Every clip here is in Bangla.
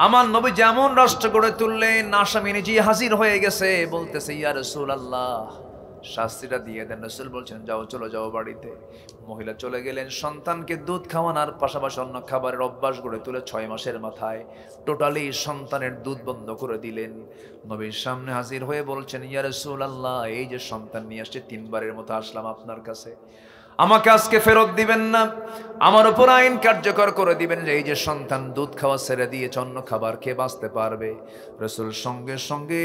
আমার নবী যেমন রাষ্ট্র গড়ে তুললেন, আসামি নিজেই হাজির হয়ে গেছে, বলতেছে ইয়া রাসূলুল্লাহ শাস্তিটা দিয়ে দেন। রাসূল বলছেন যাও, চলে যাও বাড়িতে। মহিলা চলে গেলেন, সন্তানকে দুধ খাওয়ানোর পাশাপাশি অন্য খাবারের অভ্যাস গড়ে তুলে 6 মাসের মাথায় টোটালি সন্তানের দুধ বন্ধ করে দিলেন। নবীর সামনে হাজির হয়ে বলছেন ইয়া রাসূলুল্লাহ এই যে সন্তান নিয়ে আসছে, 3 বারের মতো আসলাম আপনার কাছে, আমাকে আজকে ফেরত দিবেন না, আমার উপর আইন কার্যকর করে দিবেন যে এই যে সন্তান দুধ খাওয়া ছেড়ে দিয়েছে, অন্য খাবার খেয়ে বাঁচতে পারবে। রাসূল সঙ্গে সঙ্গে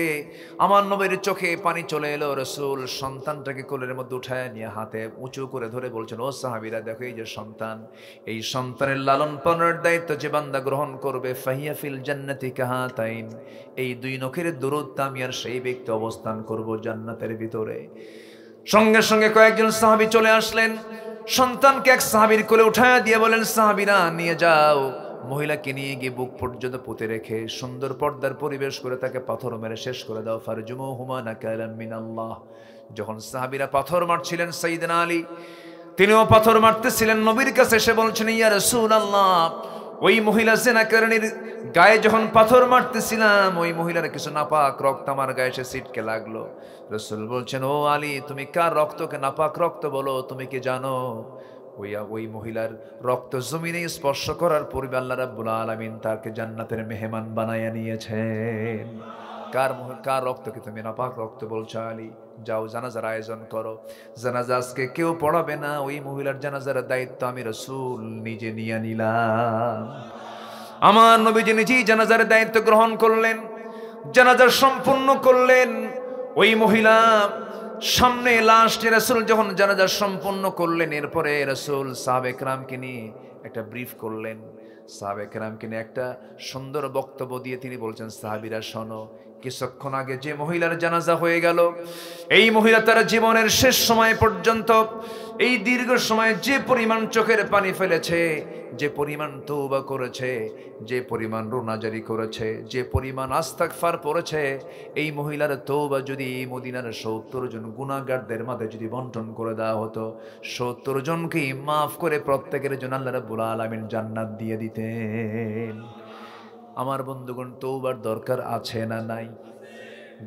আমার নবীর চোখে পানি চলে এলো। রাসূল সন্তানটাকে কোলের মধ্যে উঠায় নিয়ে হাতে উঁচু করে ধরে বলছেন ও সাহাবীরা দেখো এই যে সন্তান, এই সন্তানের লালন পালনের দায়িত্ব যে বান্দা গ্রহণ করবে ফাহিয়া ফিল জান্নাতি কাহাতাইন, এই 2 নখের দূরত্ব আমি আর সেই ব্যক্তি অবস্থান করব জান্নাতের ভিতরে। সঙ্গে সঙ্গে কয়েকজন সাহাবী চলে আসলেন, সন্তানকে এক সাহাবীর কোলে উঠায় দিয়ে বলেন সাহাবীরা নিয়ে যাও। মহিলাকে নিয়ে গিয়ে বুক পর্যন্ত পুঁতে রেখে সুন্দর পর্দার পরিবেশ করে তাকে পাথর মেরে শেষ করে দাও। ফারজুমুহুমা নাকালাম মিনাল্লাহ। যখন সাহাবীরা পাথর মারছিলেন, সাইয়েদনা আলী তিনিও পাথর মারতেছিলেন, নবীর কাছে এসে বলছেন ইয়া রাসূলুল্লাহ ওই মহিলা জেনাকারিনীর গায়ে যখন পাথর মারতেছিলাম, ওই মহিলার কিছু নাপাক রক্ত আমার গায়ে এসে ছিটকে লাগলো। রাসূল বলছেন ও আলী তুমি কার রক্তকে নাপাক রক্ত বলো, তুমি কি জানো ওই মহিলার রক্ত জমিনে স্পর্শ করার পূর্বে আল্লাহ রাব্বুল আলামিন তাকে জান্নাতের মেহমান বানায়া নিয়েছেন। কার রক্তকে তুমি নাপাক রক্ত বলছো আলী? যাও জানাজার আয়োজন করো। জানাজা আজকে কেউ পড়াবে না, ওই মহিলার জানাজার দায়িত্ব আমি রাসূল নিজে নিয়ে নিলাম। আমার নবীজি নিজেই জানাজার দায়িত্ব গ্রহণ করলেন, জানাজা সম্পূর্ণ করলেন। ওই মহিলা সামনে লাশটি রাসূল যখন জানাজা সম্পূর্ণ করলেন, এরপরে রাসূল সাহাবে কেরামকে নিয়ে একটা ব্রিফ করলেন। সাহাবে কেরামকে নিয়ে একটা সুন্দর বক্তব্য দিয়ে তিনি বলছেন সাহাবীরা শোনো, কিছুক্ষণ আগে যে মহিলার জানাজা হয়ে গেল, এই মহিলা তার জীবনের শেষ সময় পর্যন্ত এই দীর্ঘ সময় যে পরিমাণ চোখের পানি ফেলেছে, যে পরিমাণ তওবা করেছে, যে পরিমাণ রোনাজারি করেছে, যে পরিমাণ ইস্তিগফার পড়েছে, এই মহিলার তওবা যদি মদিনার 70 জন গুনাহগারদের মাঝে যদি বন্টন করে দেওয়া হতো, 70 জনকেই মাফ করে প্রত্যেকের জন্য আল্লাহ রাব্বুল আলামিন জান্নাত দিয়ে দিতেন। আমার বন্ধুগণ তওবার দরকার আছে না নাই?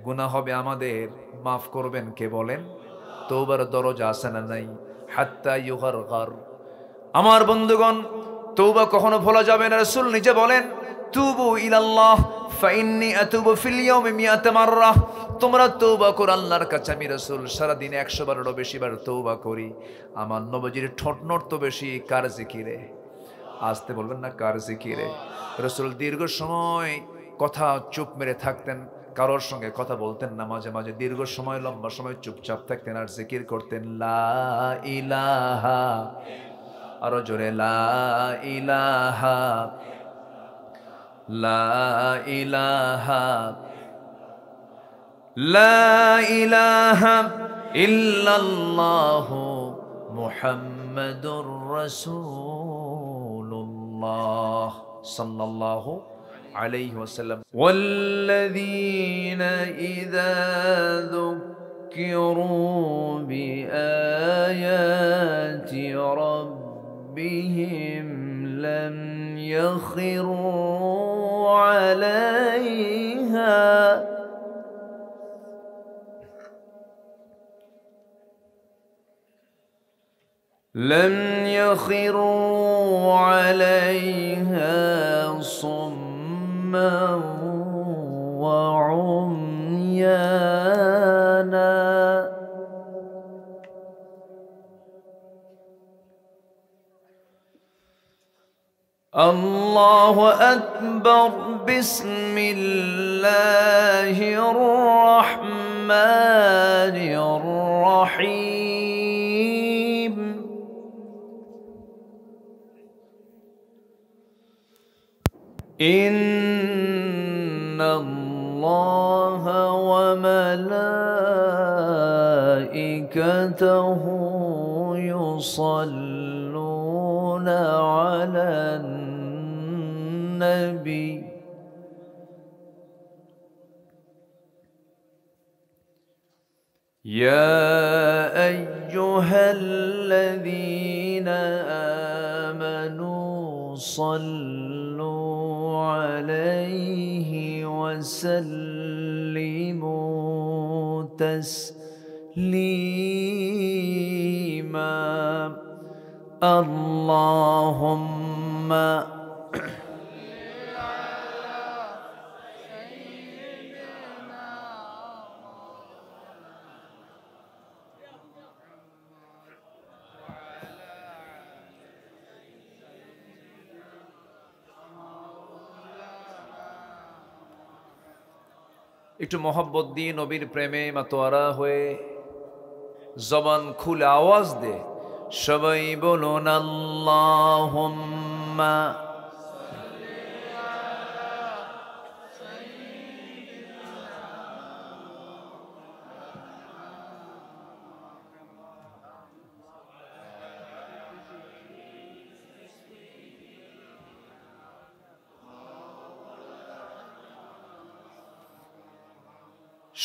গুনাহ হবে আমাদের, মাফ করবেন কে বলেন? তওবার দরজা আছে না নাই? হাত্তা ইউগারগার। আমার বন্ধুগণ তওবা কখনো ভোলা যাবে না। রাসূল নিজে বলেন তুবু ইলাল্লাহ ফাইন্নী আতুবু ফিল ইয়াউমি মিআতা মাররা। তোমরা তওবা করো আল্লাহর কাছে, আমি রাসূল সারা দিনে 100 বারেরও বেশি বার তওবা করি। আমার নবীজির ঠোঁট নড়তো বেশি কার জিকিরে? আসতে বলবেন না কার জিকিরে? রাসূল দীর্ঘ সময় কথা চুপ মেরে থাকতেন, কারোর সঙ্গে কথা বলতেন না, মাঝে মাঝে দীর্ঘ সময় লম্বা সময় চুপচাপ থাকতেন আর জিকির করতেন লা ইলাহা, আরো জোরে লা ইলাহা, লা ইলাহা, লা ইলাহা ইল্লাল্লাহু মুহাম্মাদুর রাসূলুল্লাহ সাল্লাল্লাহু আলাইহি ওয়াসাল্লাম। ওয়াল্লাযীনা ইযা যুক্কিরু বিআয়াতি রাব্বিহিম লাম ইয়াখিরু আলাইহা لم يخروا عليها صما وعميانا الله أكبر بسم الله الرحمن الرحيم إن الله وملائكته يصلون على النبي يا أيها الذين آمنوا صلوا عليه وسلموا تسليما اللهم একটু মোহাব্বত দিয়ে নবীর প্রেমে মাতোয়ারা হয়ে জবান খুলে আওয়াজ দে সবাই বলুন আল্লাহুম্মা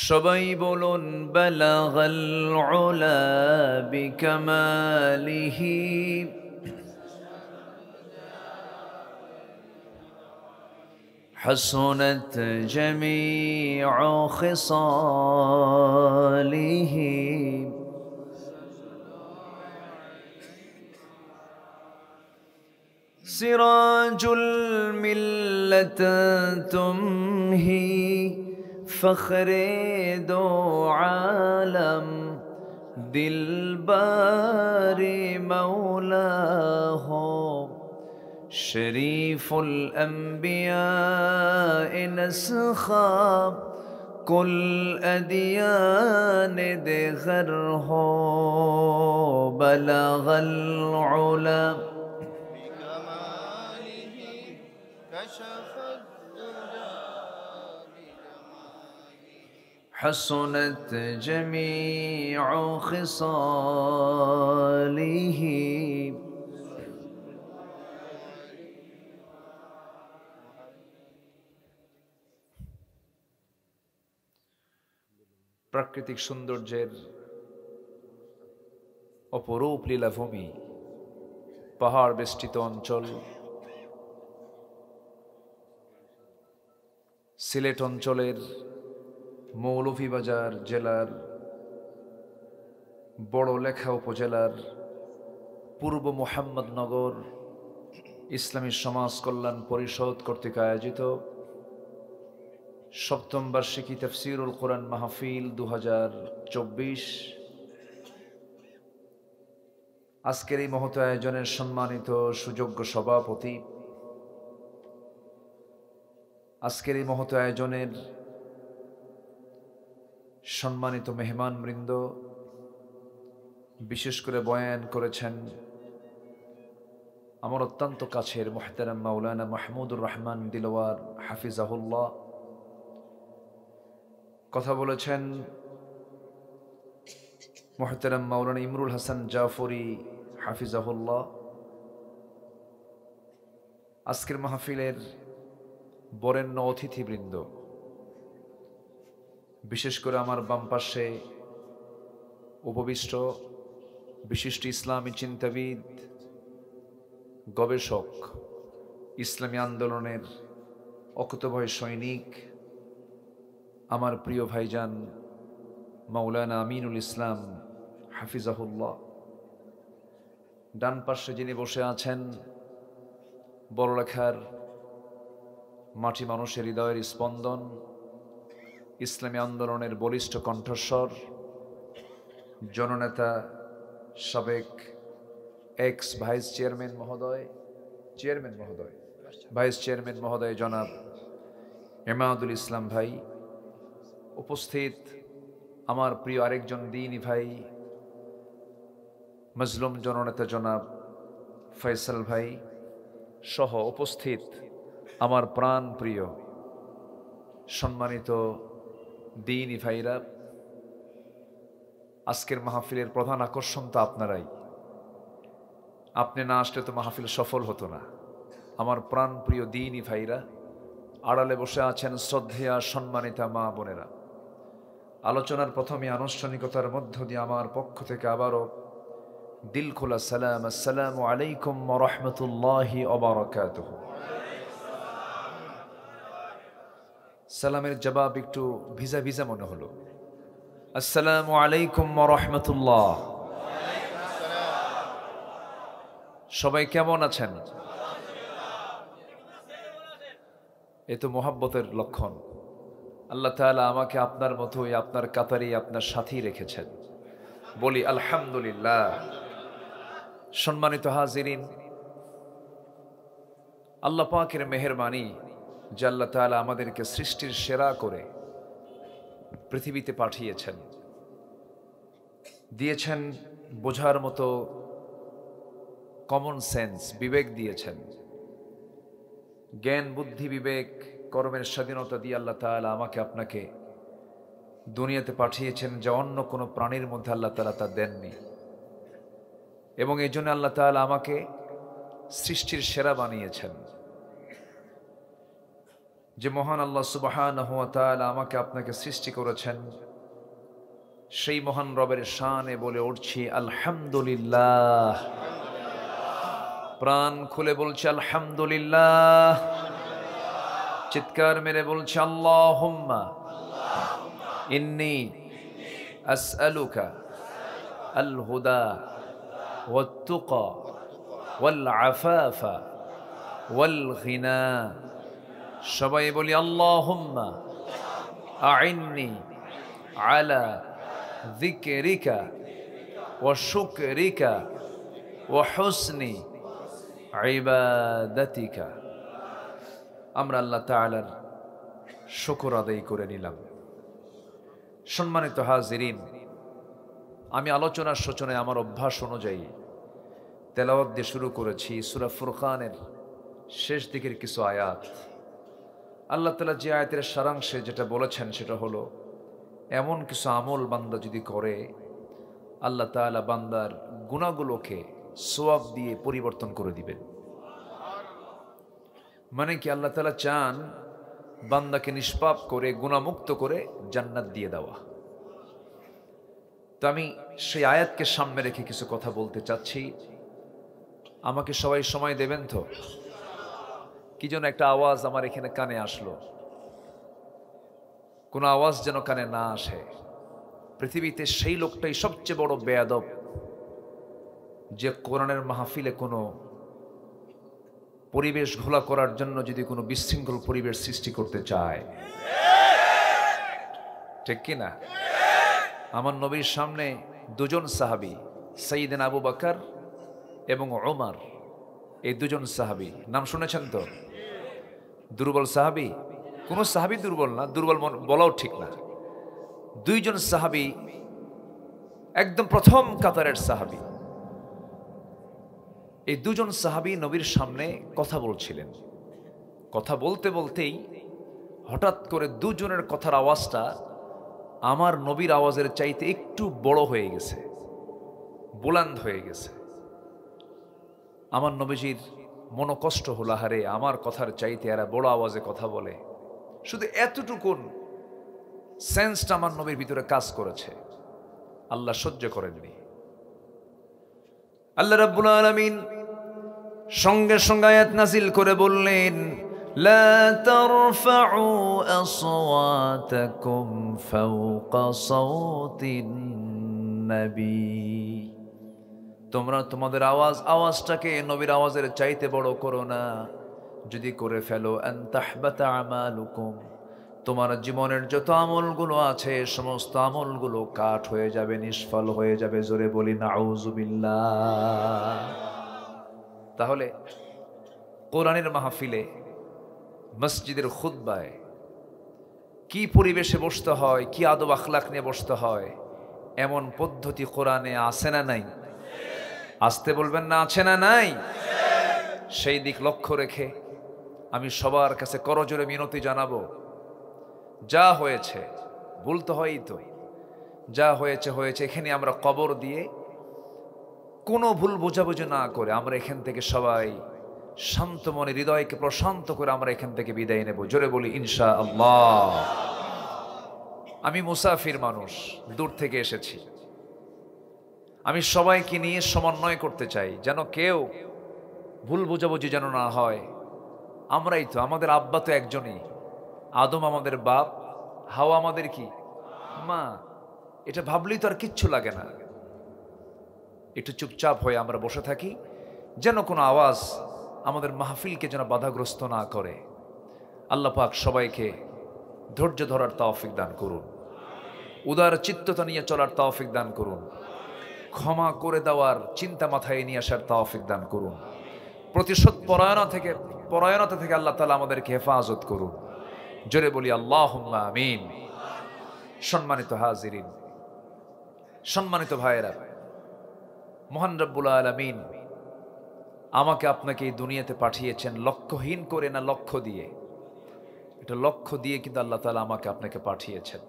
সবাই বলুন বালাগাল উলা বিকামালিহি حسنت جميع خصاله سراج الملة تمهي فخر دو عالم دلبار مولاه شريف الأنبياء نسخا كل أديان دغره بلغ العلا بكماله كشف حسنت جميع خصاله প্রাকৃতিক সৌন্দর্যের অপরূপ লীলাভূমি, পাহাড় বেষ্টিত অঞ্চল, সিলেট অঞ্চলের মৌলভীবাজার জেলার বড়লেখা উপজেলার পূর্ব মোহাম্মদনগর ইসলামী সমাজ কল্যাণ পরিষদ কর্তৃক আয়োজিত সপ্তম বার্ষিকী তাফসীরুল কোরআন মাহফিল 2024 আজকের এই মহৎ আয়োজনের সম্মানিত সুযোগ্য সভাপতি, আজকের এই মহৎ আয়োজনের সম্মানিত মেহমানবৃন্দ, বিশেষ করে বয়ান করেছেন আমার অত্যন্ত কাছের মুহতারাম মাওলানা মাহমুদুর রহমান দিলওয়ার হাফিজাহুল্লাহ, কথা বলেছেন মুহতারাম মাওলানা ইমরুল হাসান জাফরি হাফিজাহুল্লাহ। আজকের মাহফিলের বরেণ্য অতিথিবৃন্দ, বিশেষ করে আমার বাম পাশে উপবিষ্ট বিশিষ্ট ইসলামী চিন্তাবিদ, গবেষক, ইসলামী আন্দোলনের অকুতভয় সৈনিক, আমার প্রিয় ভাইজান মাওলানা আমিনুল ইসলাম হাফিজাহুল্লাহ। ডান পাশে যিনি বসে আছেন, বড়লেখার মাটি মানুষের হৃদয়ের স্পন্দন, ইসলামী আন্দোলনের বলিষ্ঠ কণ্ঠস্বর, জননেতা, সাবেক এক্স ভাইস চেয়ারম্যান মহোদয় জনাব এমাদুল ইসলাম ভাই, উপস্থিত আমার প্রিয় আরেকজন দ্বীনি ভাই মজলুম জননেতা জনাব ফয়সাল ভাই সহ উপস্থিত আমার প্রাণ প্রিয় সম্মানিত দ্বীনি ভাইরা, আজকের মাহফিলের প্রধান আকর্ষণ তো আপনারাই। আপনি না আসলে তো মাহফিল সফল হতো না। আমার প্রাণ প্রিয় দ্বীনি ভাইরা, আড়ালে বসে আছেন শ্রদ্ধেয়া সম্মানিতা মা বোনেরা। আলোচনার প্রথমে আনুষ্ঠানিকতার মধ্য দিয়ে আমার পক্ষ থেকে আবারও দিল খোলা সালাম, আসসালামু আলাইকুম ওয়া রাহমাতুল্লাহি ওয়া বারাকাতুহু। সালামের জবাব একটু ভিজা ভিজা মনে হলো। আসসালামু আলাইকুম ওয়া রাহমাতুল্লাহ। সবাই কেমন আছেন? এ তো মোহাব্বতের লক্ষণ। আল্লাহ তাআলা আমাকে আপনার মতোই, আপনার কাতারেই, আপনার সাথেই রেখেছেন। বলি আলহামদুলিল্লাহ। সম্মানিত হাজিরিন, আল্লাহ পাকের মেহেরবানি যে আল্লাহ তাআলা আমাদেরকে সৃষ্টির সেরা করে পৃথিবীতে পাঠিয়েছেন, দিয়েছেন বোঝার মতো কমন সেন্স, বিবেক দিয়েছেন, জ্ঞান বুদ্ধি বিবেক কর্মের স্বাধীনতা দিয়ে আল্লাহ তাআলা আমাকে আপনাকে দুনিয়াতে পাঠিয়েছেন, যা অন্য কোনো প্রাণীর মধ্যে আল্লাহ তাআলা তা দেননি। এবং এই জন্য আল্লাহ তাআলা আমাকে সৃষ্টির সেরা বানিয়েছেন। যে মহান আল্লাহ সুবহানাহু ওয়া তাআলা আমাকে আপনাকে সৃষ্টি করেছেন, সেই মহান রবের শানে বলে উঠছি আলহামদুলিল্লাহ। প্রাণ খুলে বলছি আলহামদুলিল্লাহ। চিৎকার মেরে বলছি আল্লাহুম্মা ইন্নী আসআলুকা আল হুদা ওয়াত তুকা ওয়াল আফাফা ওয়াল গিনা। সবাই বলি আল্লাহুম্মা আইন্নি আলা যিকরিকা ওয়া শুকরিকা ওয়া হুসনি ইবাদাতিকা। আমরা আল্লাহ তাআলার শুকর আদায় করে নিলাম। সম্মানিত হাজিরিন, আমি আলোচনার সূচনায় আমার অভ্যাস অনুযায়ী তেলাওয়াত দিয়ে শুরু করেছি সূরা ফুরকানের শেষ দিকের কিছু আয়াত। আল্লাহ তাআলা যে আয়াতের সারাংশে যেটা বলেছেন সেটা হলো, এমন কিছু আমল বান্দা যদি করে আল্লাহ তাআলা বান্দার গুনাহগুলোকে সওয়াব দিয়ে পরিবর্তন করে দিবেন। মানে কি, আল্লাহ তাআলা চান বান্দাকে নিষ্পাপ করে গুনাহমুক্ত করে জান্নাত দিয়ে দেওয়া। তো আমি সেই আয়াতকে সামনে রেখে কিছু কথা বলতে চাচ্ছি। আমাকে সবাই সময় দেবেন তো? কি যেন একটা আওয়াজ আমার এখানে কানে আসলো, কোনো আওয়াজ যেন কানে না আসে। পৃথিবীতে সেই লোকটাই সবচেয়ে বড় বেয়াদব যে কোরআনের মাহফিলে কোনো পরিবেশ ঘোলা করার জন্য যদি কোনো বিশৃঙ্খল পরিবেশ সৃষ্টি করতে চায়। ঠিক কি না? আমার নবীর সামনে দুজন সাহাবী, সাইয়েদনা আবু বকর এবং ওমর, এই দুজন সাহাবী নাম শুনেছেন তো? দুর্বল সাহাবী? কোনো সাহাবী দুর্বল না, দুর্বল বলাও ঠিক না। দুইজন সাহাবী একদম প্রথম কাতারের সাহাবী। এই দুজন সাহাবী নবীর সামনে কথা বলছিলেন। কথা বলতে বলতেই হঠাৎ করে দুজনের কথার আওয়াজটা আমার নবীর আওয়াজের চাইতে একটু বড় হয়ে গেছে, বুলন্দ হয়ে গেছে। আমার নবীজির মনোকষ্ট হলো, হারে আমার কথার চাইতে এরা বড় আওয়াজে কথা বলে। শুধু এতটুকুন সেন্সটা আমার নবীর ভিতরে কাজ করেছে, আল্লাহ সহ্য করেননি। আল্লাহ রাব্বুল আলামিন সঙ্গে সঙ্গে আয়াত নাযিল করে বললেন, লা তারফাউ আসওয়াতাকুম ফাওকা সাওতিন নবী। তোমরা তোমাদের আওয়াজটাকে নবীর আওয়াজের চাইতে বড় করো না। যদি করে ফেলো আন তাহবাতা আমালুকুম, তোমার জীবনের যত আমলগুলো আছে সমস্ত আমলগুলো কাঠ হয়ে যাবে, নিষ্ফল হয়ে যাবে। জোরে বলি নাউযুবিল্লাহ। তাহলে কোরআনের মাহফিলে, মসজিদের খুতবায় কি পরিবেশে বসতে হয়, কি আদব আখলাক নিয়ে বসতে হয়, এমন পদ্ধতি কোরআনে আছে না নাই? আসতে বলবেন না, আছে না নাই? সেই দিক লক্ষ্য রেখে আমি সবার কাছে করজোরে মিনতি জানাবো, যা হয়েছে ভুল তো হয়ই, তো যা হয়েছে হয়েছে। এখানে আমরা কবর দিয়ে কোনো ভুল বোঝাবুঝি না করে আমরা এখান থেকে সবাই শান্ত মনে, হৃদয়কে প্রশান্ত করে আমরা এখান থেকে বিদায় নেব। জোরে বলি ইনশাআল্লাহ। আমি মুসাফির মানুষ, দূর থেকে এসেছি। আমি সবাইকে নিয়ে সমন্বয় করতে চাই, যেন কেউ ভুল বোঝাবুঝি যেন না হয়। আমরাই তো, আমাদের আব্বা তো একজনই, আদম আমাদের বাপ, হাওয়া আমাদের কি মা। এটা ভাবলেই তো আর কিচ্ছু লাগে না। একটু চুপচাপ হয়ে আমরা বসে থাকি, যেন কোনো আওয়াজ আমাদের মাহফিলকে যেন বাধাগ্রস্ত না করে। আল্লাহ পাক সবাইকে ধৈর্য ধরার তৌফিক দান করুন, উদার চিত্ততা নিয়ে চলার তৌফিক দান করুন, ক্ষমা করে দেওয়ার চিন্তা মাথায় নিয়ে আসার তৌফিক দান করুন, প্রতিশোধ পরায়ণতা থেকে আল্লাহ তাআলা আমাদেরকে হেফাজত করুন। জোরে বলি আল্লাহুম্মা আমিন। সম্মানিত হাজিরিন, সম্মানিত ভাইয়েরা, মহান রব্বুল আলামিন আমাকে আপনাকে এই দুনিয়াতে পাঠিয়েছেন লক্ষ্যহীন করে না, লক্ষ্য দিয়ে। এটা লক্ষ্য দিয়ে কিন্তু আল্লাহ তাআলা আমাকে আপনাকে পাঠিয়েছেন।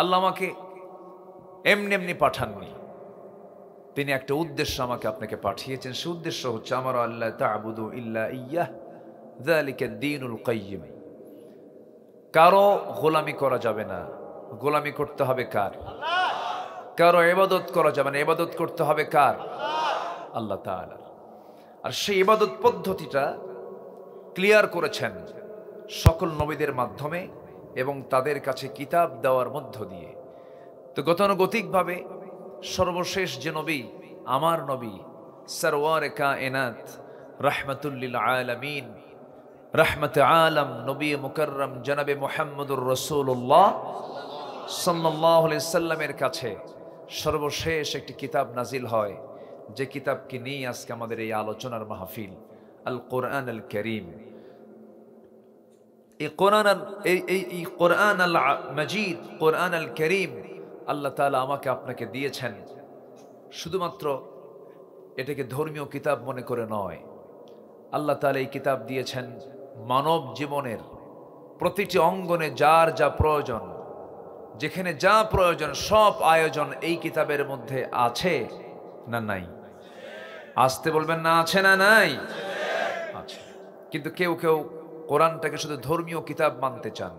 আল্লাহ আমাকে এমনি এমনি পাঠাননি, তিনি একটা উদ্দেশ্য আমাকে আপনাকে পাঠিয়েছেন। সে উদ্দেশ্য হচ্ছে আমার আল্লাহ তা'বুদু ইল্লা ইয়্যাহ যালিকা দ্বীনুল কাইয়্যিম। কারো গোলামি করা যাবে না, গোলামি করতে হবে কার? কারো ইবাদত করা যাবে না, ইবাদত করতে হবে কার? আল্লাহ তাআলা। আর সেই ইবাদত পদ্ধতিটা ক্লিয়ার করেছেন সকল নবীদের মাধ্যমে এবং তাদের কাছে কিতাব দেওয়ার মধ্য দিয়ে। তো গতানুগতিকভাবে সর্বশেষ যে নবী, আমার নবী সরওয়ারে কায়নাত রাহমাতুল লিল আলামিন, রাহমাতে আলম, নবী মুকাররম জনাবে মুহাম্মদুর রাসূলুল্লাহ সাল্লাল্লাহু আলাইহি সাল্লামের কাছে সর্বশেষ একটি কিতাব নাজিল হয়, যে কিতাবকে নিয়ে আজকে আমাদের এই আলোচনার মাহফিল, আল কোরআন আল কারীম। এই কোরআন আল মাজিদ, কোরআন আল কারীম আল্লাহ তাআলা আমাকে আপনাকে দিয়েছেন শুধুমাত্র এটাকে ধর্মীয় কিতাব মনে করে নয়। আল্লাহ তাআলা এই কিতাব দিয়েছেন মানব জীবনের প্রতিটি অঙ্গনে যার যা প্রয়োজন, যেখানে যা প্রয়োজন সব আয়োজন এই কিতাবের মধ্যে আছে না নাই? আসতে বলবেন না, আছে না নাই? আছে। কিন্তু কেউ কেউ কোরআনটাকে শুধু ধর্মীয় কিতাব মানতে চান,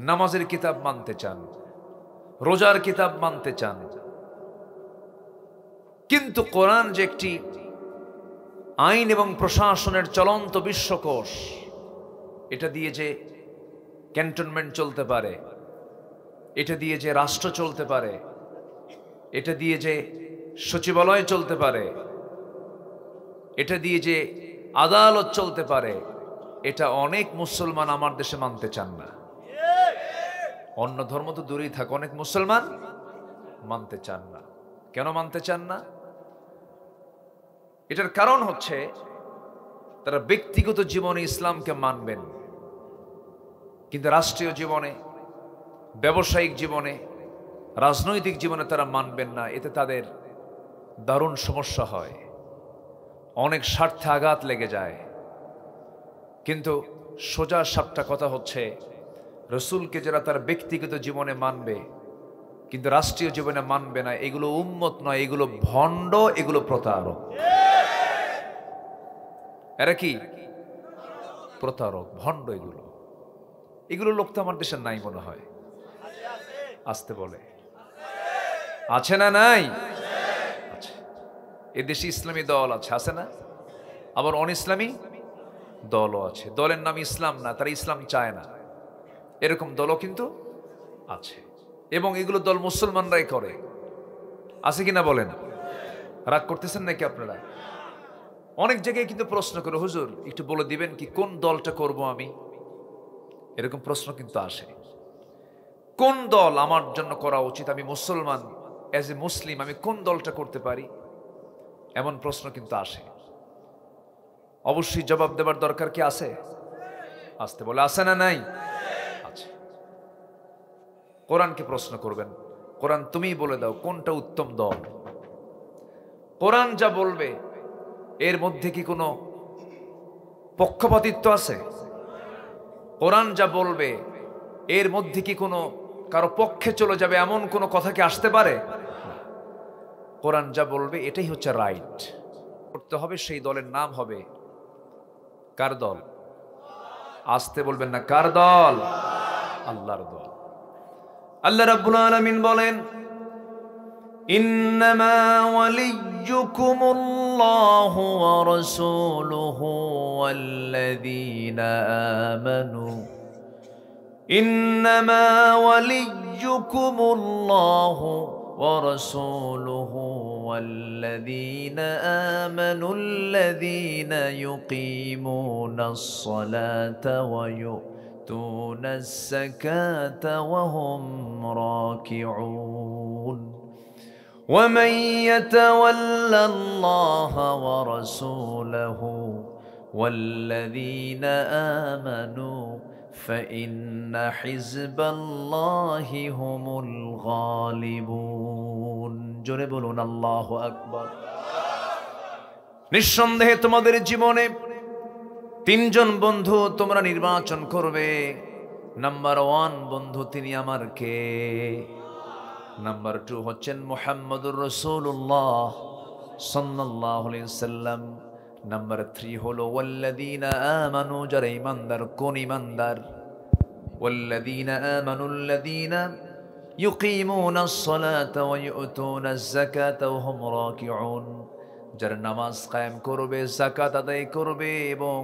নামাজের কিতাব মানতে চান, রোজার কিতাব মানতে চান। কিন্তু কোরআন যে একটি আইন এবং প্রশাসনের চলন্ত বিশ্বকোষ, এটা দিয়ে যে ক্যান্টনমেন্ট চলতে পারে, এটা দিয়ে যে রাষ্ট্র চলতে পারে, এটা দিয়ে যে সচিবালয় চলতে পারে, এটা দিয়ে যে আদালত চলতে পারে, এটা অনেক মুসলমান আমার দেশে মানতে চান না। অন্য ধর্ম তো দূরেই থাক, অনেক মুসলমান মানতে চান না। কেন মানতে চান না? এটার কারণ হচ্ছে তারা ব্যক্তিগত জীবনে ইসলামকে মানবেন, কিন্তু রাষ্ট্রীয় জীবনে, ব্যবসায়িক জীবনে, রাজনৈতিক জীবনে তারা মানবেন না। এতে তাদের দারুণ সমস্যা হয়, অনেক স্বার্থে আঘাত লেগে যায়। কিন্তু সোজা সাপটা কথা হচ্ছে, রসুলকে যারা তার ব্যক্তিগত জীবনে মানবে কিন্তু রাষ্ট্রীয় জীবনে মানবে না, এগুলো উম্মত নয়, এগুলো ভণ্ড, এগুলো প্রতারক। এরা কি? প্রতারক, ভণ্ড। এগুলো লোক তো আমার দেশের নাই মনে হয়। আসতে বলে আছে না নাই? আছে। এদেশে ইসলামী দল আছে না? আবার অন ইসলামী দলও আছে। দলের নাম ইসলাম না, তারা ইসলাম চায় না, এরকম দলও কিন্তু আছে। এবং এগুলো দল মুসলমানরাই করে। আছে কিনা বলেন? রাগ করতেছেন নাকি আপনারা? অনেক জায়গায় কিন্তু প্রশ্ন করে, হুজুর একটু বলে দিবেন কি কোন দলটা করব আমি? এরকম প্রশ্ন কিন্তু আসে। কোন দল আমার জন্য করা উচিত? আমি মুসলমান, অ্যাজ এ মুসলিম আমি কোন দলটা করতে পারি? এমন প্রশ্ন কিন্তু আসে। অবশ্যই জবাব দেবার দরকার কি আছে? আসতে বলে আছে না নাই? আছে। কোরআনকে প্রশ্ন করবেন, কোরআন তুমিই বলে দাও কোনটা উত্তম দল। কোরআন যা বলবে এর মধ্যে কি কোনো পক্ষপাতিত্ব আছে? কোরআন যা বলবে এর মধ্যে কি কোনো কারো পক্ষে চলে যাবে এমন কোনো কথা কি আসতে পারে? কোরআন যা বলবে এটাই হচ্ছে রাইট, করতে হবে। সেই দলের নাম হবে কার দল? আসতে বলবেন না, কার দল? আল্লাহর দল। আল্লাহ রাব্বুল আলামিন বলেন, ইন্নামা ওয়ালিয়্যুকুমুল্লাহু ওয়া রাসূলুহু ওয়াল্লাযীনা আমানু ইন্নামা ওয়ালিয়্যুকুমুল্লাহু ওয়া রাসূলুহু ওয়াল্লাযীনা আমানু আল্লাযীনা ইউকিমুনাস সালাতা ওয়া ইউতুনাস যাকাতা ওয়া হুম রাকিউন ومن يتول الله ورسوله والذين آمنوا فإن حزب الله هم الغالبون জোরে বলুন আল্লাহু আকবার। নিঃসন্দেহে তোমাদের জীবনে তিনজন বন্ধু তোমরা নির্বাচন করবে। নাম্বার 1 বন্ধু, তিনি আমার কে? নাম্বার 2 হচ্ছেন মুহাম্মদুর রাসূলুল্লাহ সাল্লাল্লাহু আলাইহি ওয়াসাল্লাম। নাম্বার 3 হলো ওয়াল্লাযীনা আমানু, যারা ঈমানদার। কোন ঈমানদার? ওয়াল্লাযীনা আমানুল্লাযীনা ইউকিমুনাস সালাতা ওয়া ইউতুনাজ যাকাতা ওয়া হুম রাকিউন, যারা নামাজ কায়েম করবে, যাকাত আদায় করবে এবং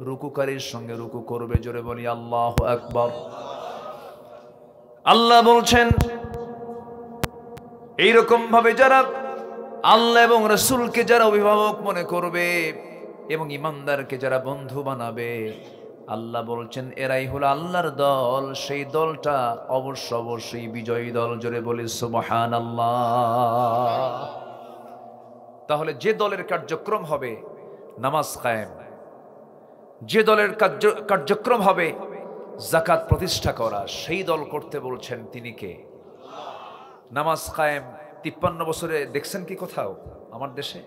রুকুকারীর সঙ্গে রুকু করবে। জোরে বলি আল্লাহু আকবার। আল্লাহ বলছেন এইরকম ভাবে যারা আল্লাহ এবং রাসূলকে যারা অভিভাবক মনে করবে এবং ঈমানদারকে যারা বন্ধু বানাবে, আল্লাহ বলছেন এরাই হলো আল্লাহর দল। সেই দলটা অবশ্যই বিজয়ী দল। জোরে বলি সুবহানাল্লাহ। তাহলে যে দলের কার্যক্রম হবে নামাজ কায়েম, যে দলের কার্যক্রম হবে যাকাত প্রতিষ্ঠা করা, সেই দল করতে বলছেন তিনি কে? নামাজ কায়েম 53 বছরে দেখছেন কি কোথাও আমার দেশে?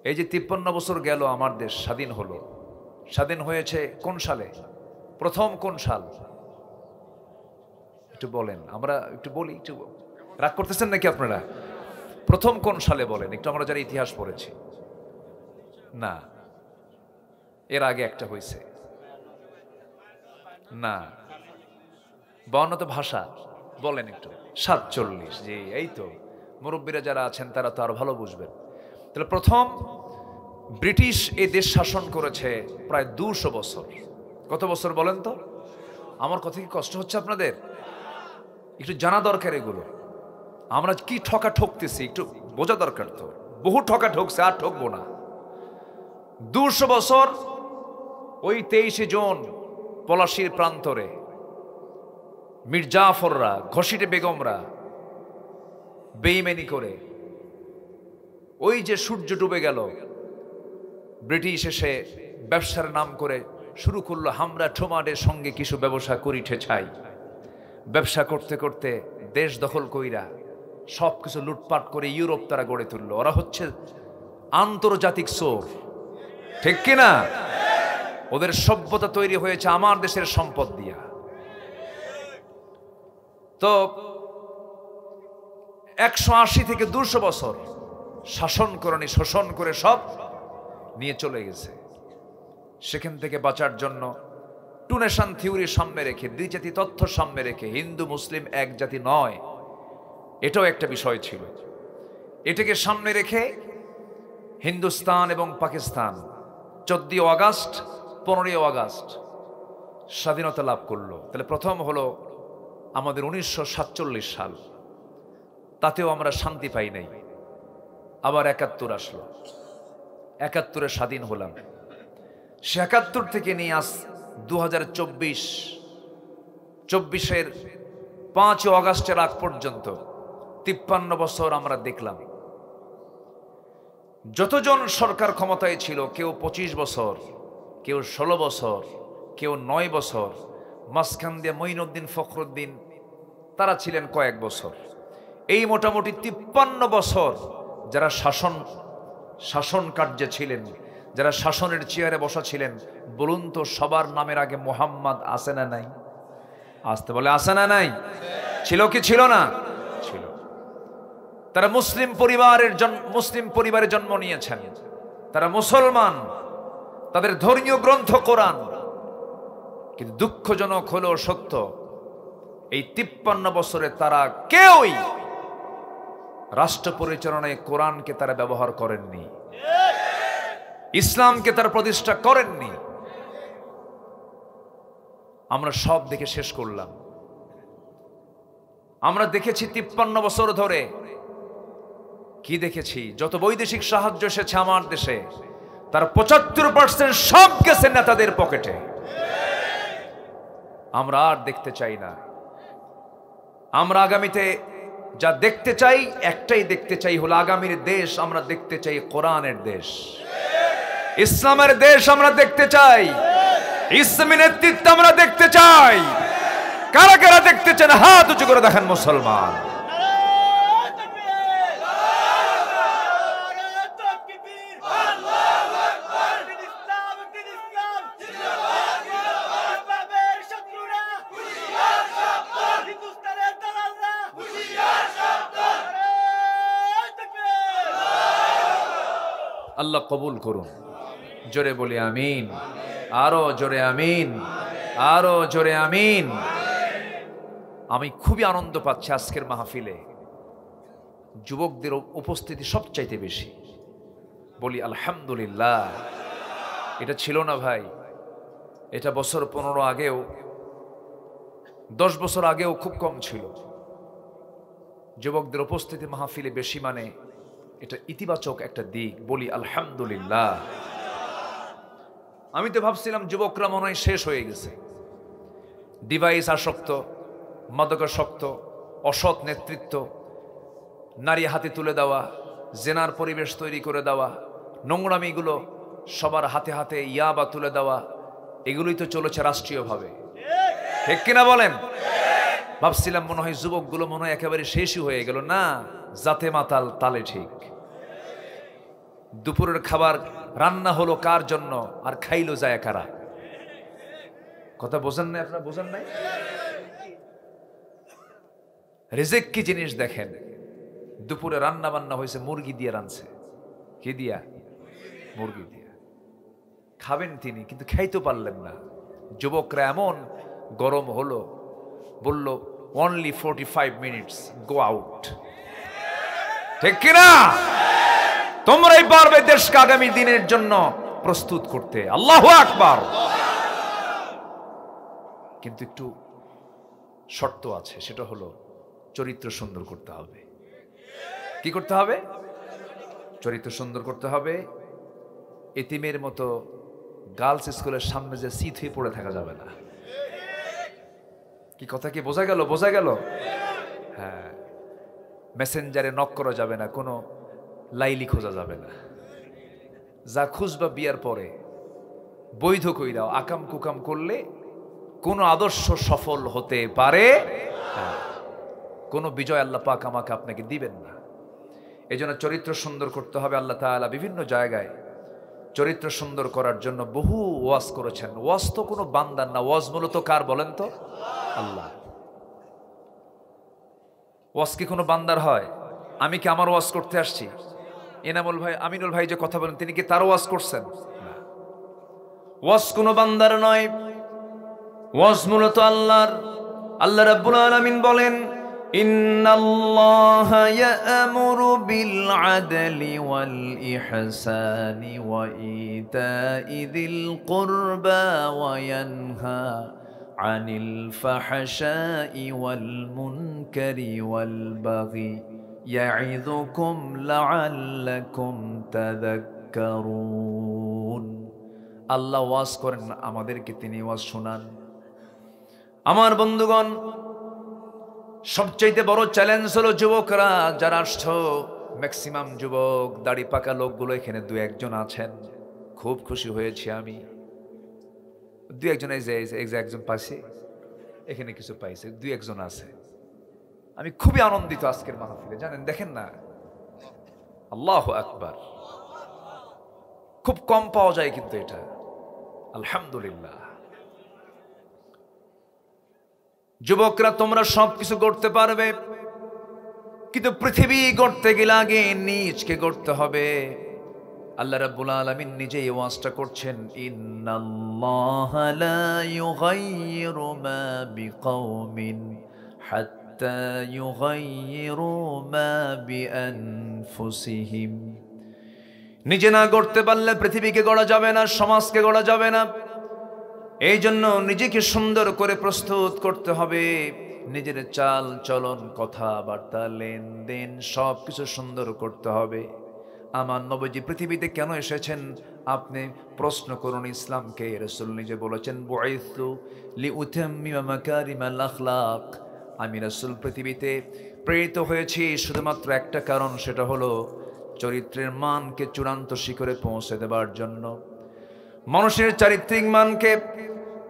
এই যে 53 বছর গেল আমার দেশ স্বাধীন হলো, স্বাধীন হয়েছে কোন সালে? প্রথম কোন সাল? একটু বলেন, আমরা একটু বলি। একটু রাগ করতেছেন নাকি আপনারা? প্রথম কোন সালে বলেন একটু, আমরা যারা ইতিহাস পড়েছি। না, এর আগে একটা হয়েছে। না, 52 তো ভাষা, বলেন একটু। 47। জি, এই তো মুরব্বীরা যারা আছেন তারা তো আরো ভালো বুঝবেন। তাহলে প্রথম ব্রিটিশ এই দেশ শাসন করেছে প্রায় 200 বছর। কত বছর বলেন তো? আমার কথা কি কষ্ট হচ্ছে আপনাদের? একটু জানা দরকার এগুলো। আমরা কি ঠকা ঠকতেছি একটু বোঝা দরকার। তো বহু ঠকা ঠকছে, আর ঠকবো না। 200 বছর ওই 23 জুন পলাশীর প্রান্তরে মির্জাফররা, ঘসিটে বেগমরা বেঈমানি করে ওই যে সূর্য ডুবে গেল, ব্রিটিশ এসে ব্যবসার নাম করে শুরু করলো হামরা ঠোমাডের সঙ্গে কিছু ব্যবসা করিঠে ছাই। ব্যবসা করতে করতে দেশ দখল কইরা সবকিছু লুটপাট করে ইউরোপ তারা গড়ে তুললো। ওরা হচ্ছে আন্তর্জাতিক চোর, ঠিক কিনা? ওদের সভ্যতা তৈরি হয়েছে আমার দেশের সম্পদ দিয়া। তো 180 থেকে 200 বছর শাসন করনি, শোষণ করে সব নিয়ে চলে গেছে। সেখান থেকে বাঁচার জন্য টু নেশন থিওরি সামনে রেখে, দ্বিজাতি তথ্য সামনে রেখে, হিন্দু মুসলিম এক জাতি নয়, এটাও একটা বিষয় ছিল। এটাকে সামনে রেখে হিন্দুস্তান এবং পাকিস্তান 14 আগস্ট 15 আগস্ট স্বাধীনতা লাভ করলো। তাহলে প্রথম হলো আমাদের 1947 সাল, তাতেও আমরা শান্তি পাই নাই। আবার 71 আসলো, 71-এ স্বাধীন হলাম। সে 71 থেকে নিয়ে আস 2024-এর 5 আগস্টের আগ পর্যন্ত 53 বছর আমরা দেখলাম যতজন সরকার ক্ষমতায় ছিল, কেউ 25 বছর, কেউ 16 বছর, কেউ 9 বছর, মাঝখান দিয়ে মঈনুদ্দিন ফখরুদ্দিন তারা ছিলেন কয়েক বছর। এই মোটামুটি 53 বছর যারা শাসন কার্যে ছিলেন, যারা শাসনের চেয়ারে বসা ছিলেন, বলুন তো সবার নামের আগে মোহাম্মদ আছে না নাই? আসতে বলে আছে না নাই? ছিল কি ছিল না? ছিল। তারা মুসলিম পরিবারে জন্ম নিয়েছেন, তারা মুসলমান, তাদের ধর্মীয় গ্রন্থ কোরআন। কিন্তু দুঃখজনক হলেও সত্য, এই 53 বছরে তারা কেউই রাষ্ট্র পরিচালনায় কোরআনকে তারা ব্যবহার করেননি, ইসলামকে তারা প্রতিষ্ঠা করেননি। আমরা সব দেখে শেষ করলাম। আমরা দেখেছি 53 বছর ধরে, কি দেখেছি? যত বৈদেশিক সাহায্য এসেছে আমার দেশে, তার 75% সব গেছে নেতাদের পকেটে। আমরা আর দেখতে চাই না। আমরা আগামীতে যা দেখতে চাই, একটাই দেখতে চাই, হলো আগামীর দেশ আমরা দেখতে চাই কোরআনের দেশ, ইসলামের দেশ আমরা দেখতে চাই, ইসলামী নেতৃত্ব আমরা দেখতে চাই। কারা কারা দেখতে চান হাত উঁচু করে দেখেন মুসলমান। আল্লাহ কবুল করুন। জোরে বলি আমিন, আরো জোরে আমিন, আরো জোরে আমিন। আমি খুবই আনন্দ পাচ্ছি আজকের মাহফিলে, যুবকদের উপস্থিতি সবচাইতে বেশি। বলি আলহামদুলিল্লাহ। এটা ছিল না ভাই, এটা বছর 15 আগেও, 10 বছর আগেও খুব কম ছিল। যুবকদের উপস্থিতি মাহফিলে বেশি মানে এটা ইতিবাচক একটা দিক। বলি আলহামদুলিল্লাহ। আমি তো ভাবছিলাম যুবকরা মনে হয় শেষ হয়ে গেছে, ডিভাইস আসক্ত, মাদকাসক্ত, অসৎ নেতৃত্ব, নারী হাতে তুলে দেওয়া, জেনার পরিবেশ তৈরি করে দেওয়া, নোংরামিগুলো সবার হাতে হাতে ইয়াবা তুলে দেওয়া, এগুলোই তো চলেছে রাষ্ট্রীয়ভাবে, ঠিক কিনা বলেন? ভাবছিলাম মনে হয় যুবকগুলো মনে হয় একেবারে শেষই হয়ে গেল। না, জাতে মাতাল তালে ঠিক। দুপুরের খাবার রান্না হলো কার জন্য আর খাইলো যায় কারা? কথা বোঝেন নাই আপনারা? বোঝেন নাই? রিজিক কি জিনিস দেখেন। দুপুরে রান্না বান্না হয়েছে মুরগি দিয়ে রানছে। কি দিয়া? মুরগি দিয়া। খাবেন তিনি, কিন্তু খাইতে পারলেন না। যুবকরা এমন গরম হলো, বলল অনলি 45 মিনিটস, গো আউট। ঠিক কিনা? তোমরাই পারবে দেশকে আগামী দিনের জন্য প্রস্তুত করতে। আল্লাহু আকবার। কিন্তু একটু শর্ত আছে, সেটা হলো চরিত্র সুন্দর করতে হবে। কি করতে হবে? চরিত্র সুন্দর করতে হবে। এতিমের মতো গার্লস স্কুলের সামনে যে সিট হয়ে পড়ে থাকা যাবে না। কি কথা কি বোঝা গেল? বোঝা গেল? হ্যাঁ। মেসেঞ্জারে নক করা যাবে না, কোনো লাইলি খোঁজা যাবে না। যা খুঁজবা বিয়ার পরে বৈধ কই দাও। আকাম কুকাম করলে কোন আদর্শ সফল হতে পারে না, কোন বিজয় আল্লাহ পাক আমাকে আপনাকে দিবেন না। এই জন্য চরিত্র সুন্দর করতে হবে। আল্লাহ তাআলা বিভিন্ন জায়গায় চরিত্র সুন্দর করার জন্য বহু ওয়াজ করেছেন। ওয়াজ তো কোনো বান্দার না, ওয়াজ মূলত কার বলেন তো? আল্লাহ। ওয়াজ কি কোনো বান্দার হয়? আমি কি আমার ওয়াজ করতে আসছি? এনামুল ভাই, আমিনুল ভাই যে কথা বলেন, তিনি কি তার ওয়াজ করছেন? না। ওয়াজ কোনো বান্দার নয়, ওয়াজ মূলত আল্লাহর। আল্লাহ রাব্বুল আলামিন বলেন, ইন্নাল্লাহা ইয়া'মুরু বিল আদলি ওয়াল ইহসানি ওয়া ইতা'i যিল কুরবা ওয়া ইয়ানহা আনিল ফাহশাই ওয়াল মুনকারি ওয়াল বাগি ইয়া'ইযুকুম লা'আল্লাকুম তাযাক্কারুন। আল্লাহ ওয়াজ করেন, আমাদেরকে তিনি ওয়াজ শোনান। আমার বন্ধুগণ, সবচাইতে বড় চ্যালেঞ্জ হলো যুবকরা যারা আসছো, ম্যাক্সিমাম যুবক, দাড়ি পাকা লোকগুলো এখানে দু একজন আছেন। খুব খুশি হয়েছি আমি। দু একজন, এই যে একজন পাইছে, এখানে কিছু পাইছে, দু একজন আছে। আমি খুবই আনন্দিত আজকের মাহফিলে, জানেন। দেখেন না, আল্লাহু আকবার। খুব কম পাওয়া যায় কিন্তু এটা। আলহামদুলিল্লাহ। যুবকরা, তোমরা সবকিছু করতে পারবে, কিন্তু পৃথিবী গড়তে গেলে আগে নিজকে গড়তে হবে। আল্লাহ রাব্বুল আলামিন নিজেই ওয়াজটা করছেন, ইন্নাল্লাহা লা ইউগাইয়িরু মা বিকাওমিন হাত্তা হাত্তা ইউগাইয়িরু মা বিআনফুসিহিম। নিজে না গড়তে পারলে পৃথিবীকে গড়া যাবে না, সমাজকে গড়া যাবে না। এই জন্য নিজেকে সুন্দর করে প্রস্তুত করতে হবে। নিজের চাল চলন, কথাবার্তা, লেনদেন সবকিছু সুন্দর করতে হবে। আমার নবীজি পৃথিবীতে কেন এসেছেন আপনি প্রশ্ন করুন ইসলামকে। রাসূল নিজে বলেছেন, বুইসতু লিউতাম্মিমা মাকারিমাল আখলাক। আমি রাসূল পৃথিবীতে প্রেরিত হয়েছি শুধুমাত্র একটা কারণ, সেটা হলো চরিত্রের মানকে চূড়ান্ত শিখরে পৌঁছে দেবার জন্য। মানুষের চারিত্রিক মানকে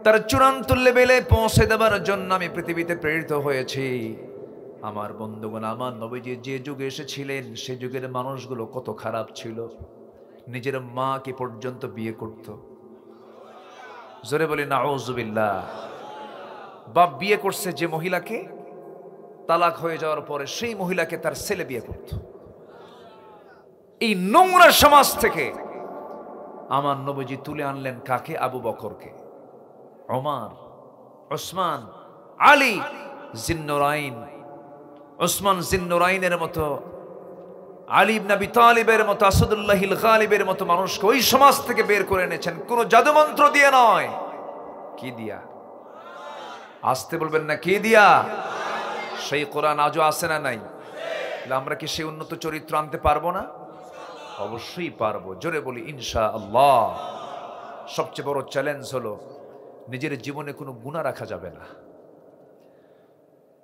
তার চূড়ান্ত লেভেলে পৌঁছে দেবার জন্য আমি পৃথিবীতে প্রেরিত হয়েছি। আমার বন্ধুগণ, আমার নবীজি যে যুগে এসেছিলেন সে যুগের মানুষগুলো কত খারাপ ছিল। নিজের মাকে পর্যন্ত বিয়ে করত। জোরে বলি নাউজুবিল্লাহ। বাপ বিয়ে করছে যে মহিলাকে, তালাক হয়ে যাওয়ার পরে সেই মহিলাকে তার ছেলে বিয়ে করত। এই নোংরা সমাজ থেকে আমার নবীজি তুলে আনলেন কাকে? আবু বকরকে, ওমর, ওসমান, আলী জিন্নুরাইন। ওসমান জিন্নুরাইনের মতো, আলী ইবনে আবি তালিবের মতো, আসাদুল্লাহিল গালিবের মতো মানুষকে ওই সমাজ থেকে বের করে এনেছেন কোন জাদুমন্ত্র দিয়ে নয়। কি দিয়া? আসতে বলবেন না, কি দিয়া? সেই কোরআন আজও আছে না নাই? আমরা কি সেই উন্নত চরিত্র আনতে পারবো না? অবশ্যই পারবো। জোরে বলি ইনশাআল্লাহ। সবচেয়ে বড় চ্যালেঞ্জ হলো নিজের জীবনে কোনো গুনাহ রাখা যাবে না,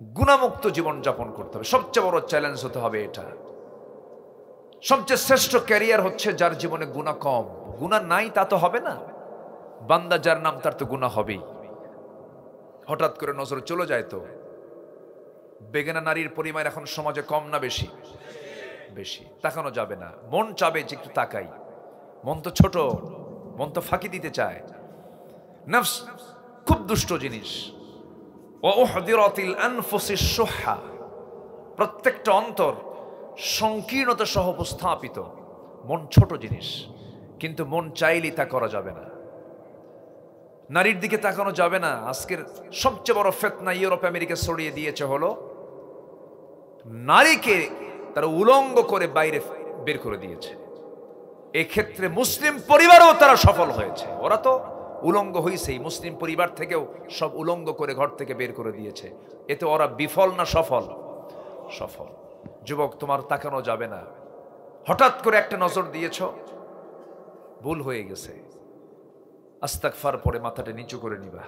গুনাহমুক্ত জীবন যাপন করতে হবে। সবচেয়ে বড় চ্যালেঞ্জ হতে হবে এটা। সবচেয়ে শ্রেষ্ঠ ক্যারিয়ার হচ্ছে যার জীবনে গুনাহ কম। গুনাহ নাই তা তো হবে না। বান্দা যার নাম তার তো গুনাহ হবেই। হঠাৎ করে নজর চলে যায় তো বেগানা নারীর পরিমাণ এখন সমাজে কম না বেশি? বেশি। তাকানো যাবে না। মন চাবে যে একটু তাকাই। মন তো ছোট, মন তো ফাঁকি দিতে চায়। নফস খুব দুষ্ট জিনিস। ওয়া উহদিরাতিল আনফুসিশ শুহা। প্রত্যেকটা অন্তর সংকীর্ণতা সহ উপস্থাপিত। মন ছোট জিনিস, কিন্তু মন চাইলেই তা করা যাবে না। নারীর দিকে তাকানো যাবে না। আজকের সবচেয়ে বড় ফিতনা ইউরোপ আমেরিকা ছড়িয়ে দিয়েছে হলো নারীকে তারা উলঙ্গ করে বাইরে বের করে দিয়েছে। এক্ষেত্রে মুসলিম পরিবারও তারা সফল হয়েছে। ওরা তো উলঙ্গ হয়েছেই, মুসলিম পরিবার থেকেও সব উলঙ্গ করে ঘর থেকে বের করে দিয়েছে। এতে ওরা বিফল না সফল? সফল। যুবক, তোমার তাকানো যাবে না। হঠাৎ করে একটা নজর দিয়েছ, ভুল হয়ে গেছে, আস্তাগফার পরে মাথাটা নিচু করে নিবা।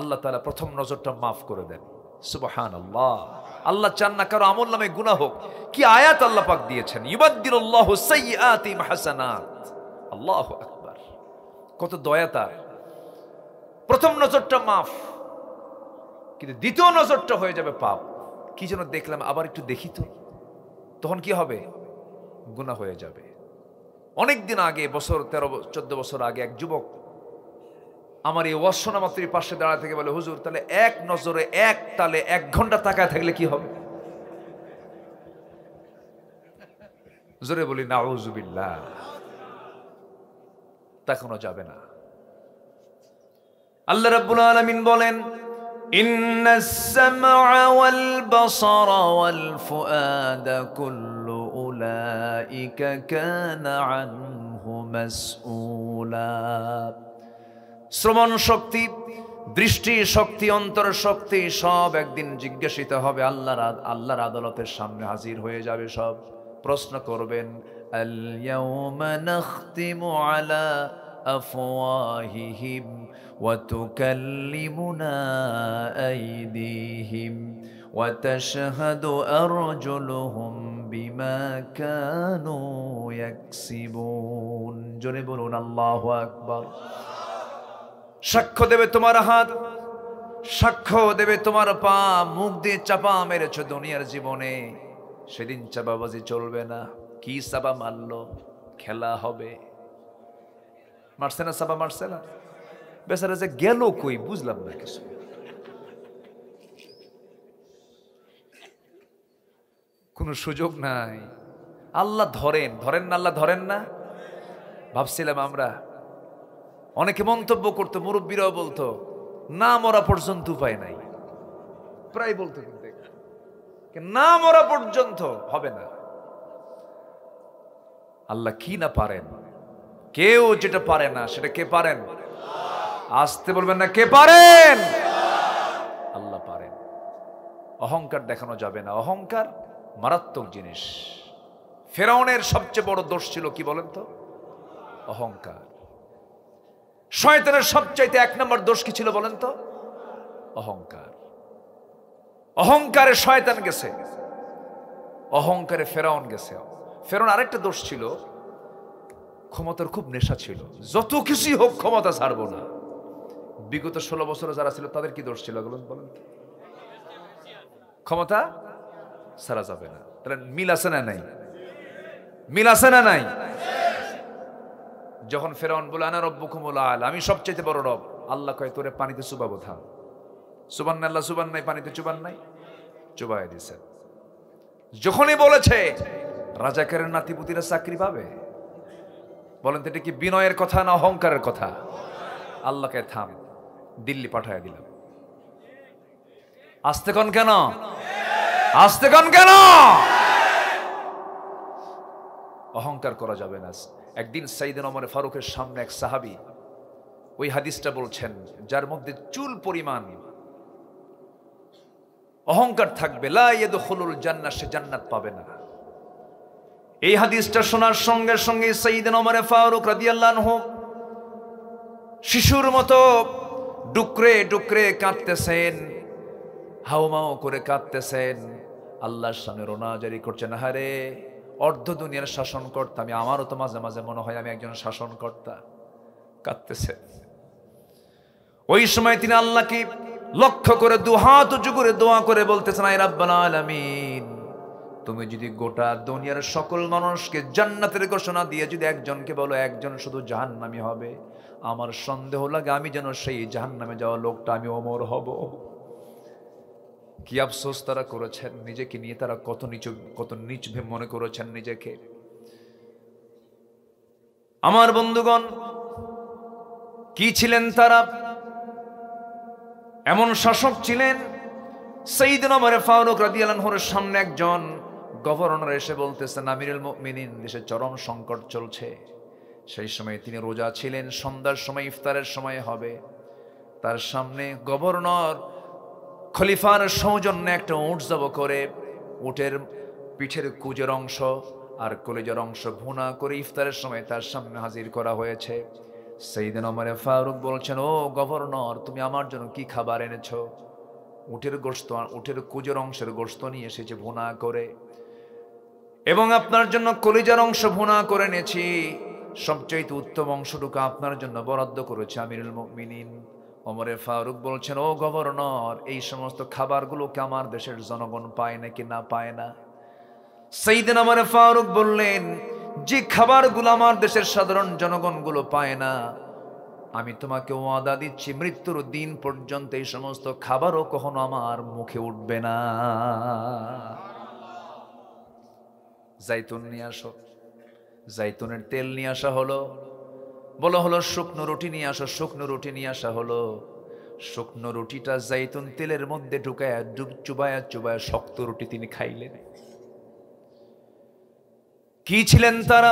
আল্লাহ তাআলা প্রথম নজরটা মাফ করে দেন। সুবহানাল্লাহ। আল্লাহ চান না কারো আমল নামে গুনাহ হোক। কি আয়াত আল্লাহ পাক দিয়েছেন, ইউবাদদিলুল্লাহু সাইয়্যাতিহিম হাসানাত। আল্লাহু আকবার। কত দয়া তার। প্রথম নজরটা মাফ, কিন্তু দ্বিতীয় নজরটা হয়ে যাবে পাপ। কি যেন দেখলাম, আবার একটু দেখি তো, তখন কি হবে? গুনাহ হয়ে যাবে। অনেকদিন আগে, বছর 13-14 বছর আগে, এক যুবক আমার এই ওয়াজ শোনা মাত্রই পাশে দাঁড়ায় থেকে বলে, হুজুর তাহলে এক নজরে এক তালে 1 ঘন্টা তাকায় থাকলে কি হবে? জোরে বলি নাউজুবিল্লাহ। তাকানো যাবে না। আল্লাহ রাব্বুল আলামিন বলেন, ইন্নাস সামআ ওয়াল বাসারা ওয়াল ফুআদা কুল্লু উলাইকা কানা আনহু মাসউলা। শ্রবণ শক্তি, দৃষ্টি শক্তি, অন্তর শক্তি সব একদিন জিজ্ঞাসিত হবে। আল্লাহর আদালতের সামনে হাজির হয়ে যাবে সব। প্রশ্ন করবেন, আল ইয়াউমা নাখতিমু আলা আফওয়াহিহিম ওয়া তুকাল্লিমুনা আইদিহিম ওয়া তাশহাদু আরজুলুহুম বিমা কানু ইয়াকসিবুন। জোরে বলুন আল্লাহু আকবার। সাক্ষ্য দেবে তোমার হাত, সাক্ষ্য দেবে তোমার পা। মুখ দিয়ে চাপা মেরেছ দুনিয়ার জীবনে, সেদিন চাপাবাজি চলবে না। কি চাপা মারলো? খেলা হবে। মারছে না চাপা? মারছে না? বেচারা যে গেল কই বুঝলাম না কিছু। কোনো সুযোগ নাই। আল্লাহ ধরেন না? আল্লাহ ধরেন না? ভাবছিলাম আমরা, অনেকে মন্তব্য করতো, মুরব্বীরাও বলতো না মরা পর্যন্ত উপায় নাই। প্রায় বলতো, কিন্তু না মরা পর্যন্ত হবে না। আল্লাহ কি না পারেন, কেউ যেটা পারে না সেটা কে পারেন? আসতে বলবেন না, কে পারেন? আল্লাহ পারেন। অহংকার দেখানো যাবে না, অহংকার মারাত্মক জিনিস। ফেরাউনের সবচেয়ে বড় দোষ ছিল কি বলেন তো? অহংকার। শয়তানের সবচাইতে 1 নম্বর দোষ কি ছিল বলেন তো? অহংকার। অহংকারে শয়তান গেছে, অহংকারে ফেরাউন গেছে। ফেরাউন আরেকটা দোষ ছিল, ক্ষমতার খুব নেশা ছিল, যত কিছুই হোক ক্ষমতা ছাড়বো না। বিগত 16 বছরে যারা ছিল তাদের কি দোষ ছিল বলেন? ক্ষমতা ছাড়া যাবে না। তাহলে মিল আছে না নাই? মিল আছে না নাই? যখন ফেরাউন বলে আনা রব্বুকুমুল আ'লা, আমি সবচেয়ে বড় রব, আল্লাহ কয় তোরে পানিতে চুবাবো, থাম। সুবান আল্লাহ সুবান নাই, পানিতে চুবান নাই, চুবাই দিয়েছেন। যখনই বলেছে রাজাকারের নাতিপুতিরা চাকরি পাবে, বলেন তো এটা কি বিনয়ের কথা না অহংকারের কথা? আল্লাহকে থাম, দিল্লি পাঠায় দিলাম। আসতে কোন কেন? আসতে কোন কেন? অহংকার করা যাবে না। একদিন সাইয়েদনা ওমর ফারুকের সামনে এক সাহাবী ওই হাদিসটা বলছেন, যার মধ্যে চুল পরিমাণ অহংকার থাকবে, লা ইয়াদখুলুল জান্নাহ, সে জান্নাত পাবে না। এই হাদিসটা শোনার সঙ্গে সঙ্গে সাইয়েদনা ওমর ফারুক রাদিয়াল্লাহু আনহু শিশুর মতো ডুকরে ডুকরে কাঁদতেছেন, হাউমাউ করে কাঁদতেছেন, আল্লাহর সামনে রোনা জারি করছেন, হারে অর্ধ দুনিয়ার শাসনকর্তা আমি, আমারও তো মাঝে মাঝে মনে হয় আমি একজন শাসনকর্তা। কাঁদতেছেন। ওই সময় তিনি আল্লাহকে লক্ষ্য করে দুহাত উঁচু করে দোয়া করে বলতেছেন, আয় রাব্বাল আলামিন, তুমি যদি গোটা দুনিয়ার সকল মানুষকে জান্নাতের ঘোষণা দিয়ে যদি একজনকে বলো একজন শুধু জাহান্নামী হবে, আমার সন্দেহ লাগে আমি যেন সেই জাহান্নামে যাওয়া লোকটা আমি ওমর হব। কি আফসোস তারা করেছেন, নিজেকে নিয়ে তারা কত নিচ মনে করেছেন নিজেকে। আমার বন্ধুগণ, কি ছিলেন তারা? এমন শাসক ছিলেন। সাইয়েদনা ওমর ফারুক রাদিয়াল্লাহু আনহুর সামনে একজন গভর্নর এসে বলতেছেন, আমিরুল মুমিনিন, দেশে চরম সংকট চলছে। সেই সময় তিনি রোজা ছিলেন, সন্ধ্যার সময় ইফতারের সময় হবে। তার সামনে গভর্নর খলিফার সৌজন্যে একটা উট জব করে, উটের পিঠের কুজের অংশ আর কলিজার অংশ ভুনা করে ইফতারের সময় তার সামনে হাজির করা হয়েছে। সাইয়েদনা ওমর ফারুক বলছেন, ও গভর্নর, তুমি আমার জন্য কি খাবার এনেছো? উটের গোশত, উটের কুজের অংশের গোশত নিয়ে এসেছে ভুনা করে, এবং আপনার জন্য কলিজার অংশ ভুনা করে এনেছি। সবচেয়ে উত্তম অংশটুকু আপনার জন্য বরাদ্দ করেছে আমিরুল মুমিনিন। ওমর ফারুক বলছেন, ও গভর্নর, এই সমস্ত খাবারগুলোকে আমার দেশের জনগণ পায় নাকি না পায় না? সাইয়েদনা ওমর ফারুক বললেন, যে খাবারগুলো আমার দেশের সাধারণ জনগণগুলো পায় না, আমি তোমাকে ওয়াদা দিচ্ছি মৃত্যুর দিন পর্যন্ত এই সমস্ত খাবারও কখনো আমার মুখে উঠবে না। জাইতুন নিয়ে আসো, জাইতুনের তেল নিয়ে আসা হলো। বলা হলো শুকনো রুটি নিয়ে আসো, শুকনো রুটি নিয়ে আসা হলো। শুকনো রুটিটা জাইতুন তেলের মধ্যে ঢুকায়া চুবায়া চুবায়া শক্ত রুটি তিনি খাইলেন। কি ছিলেন তারা?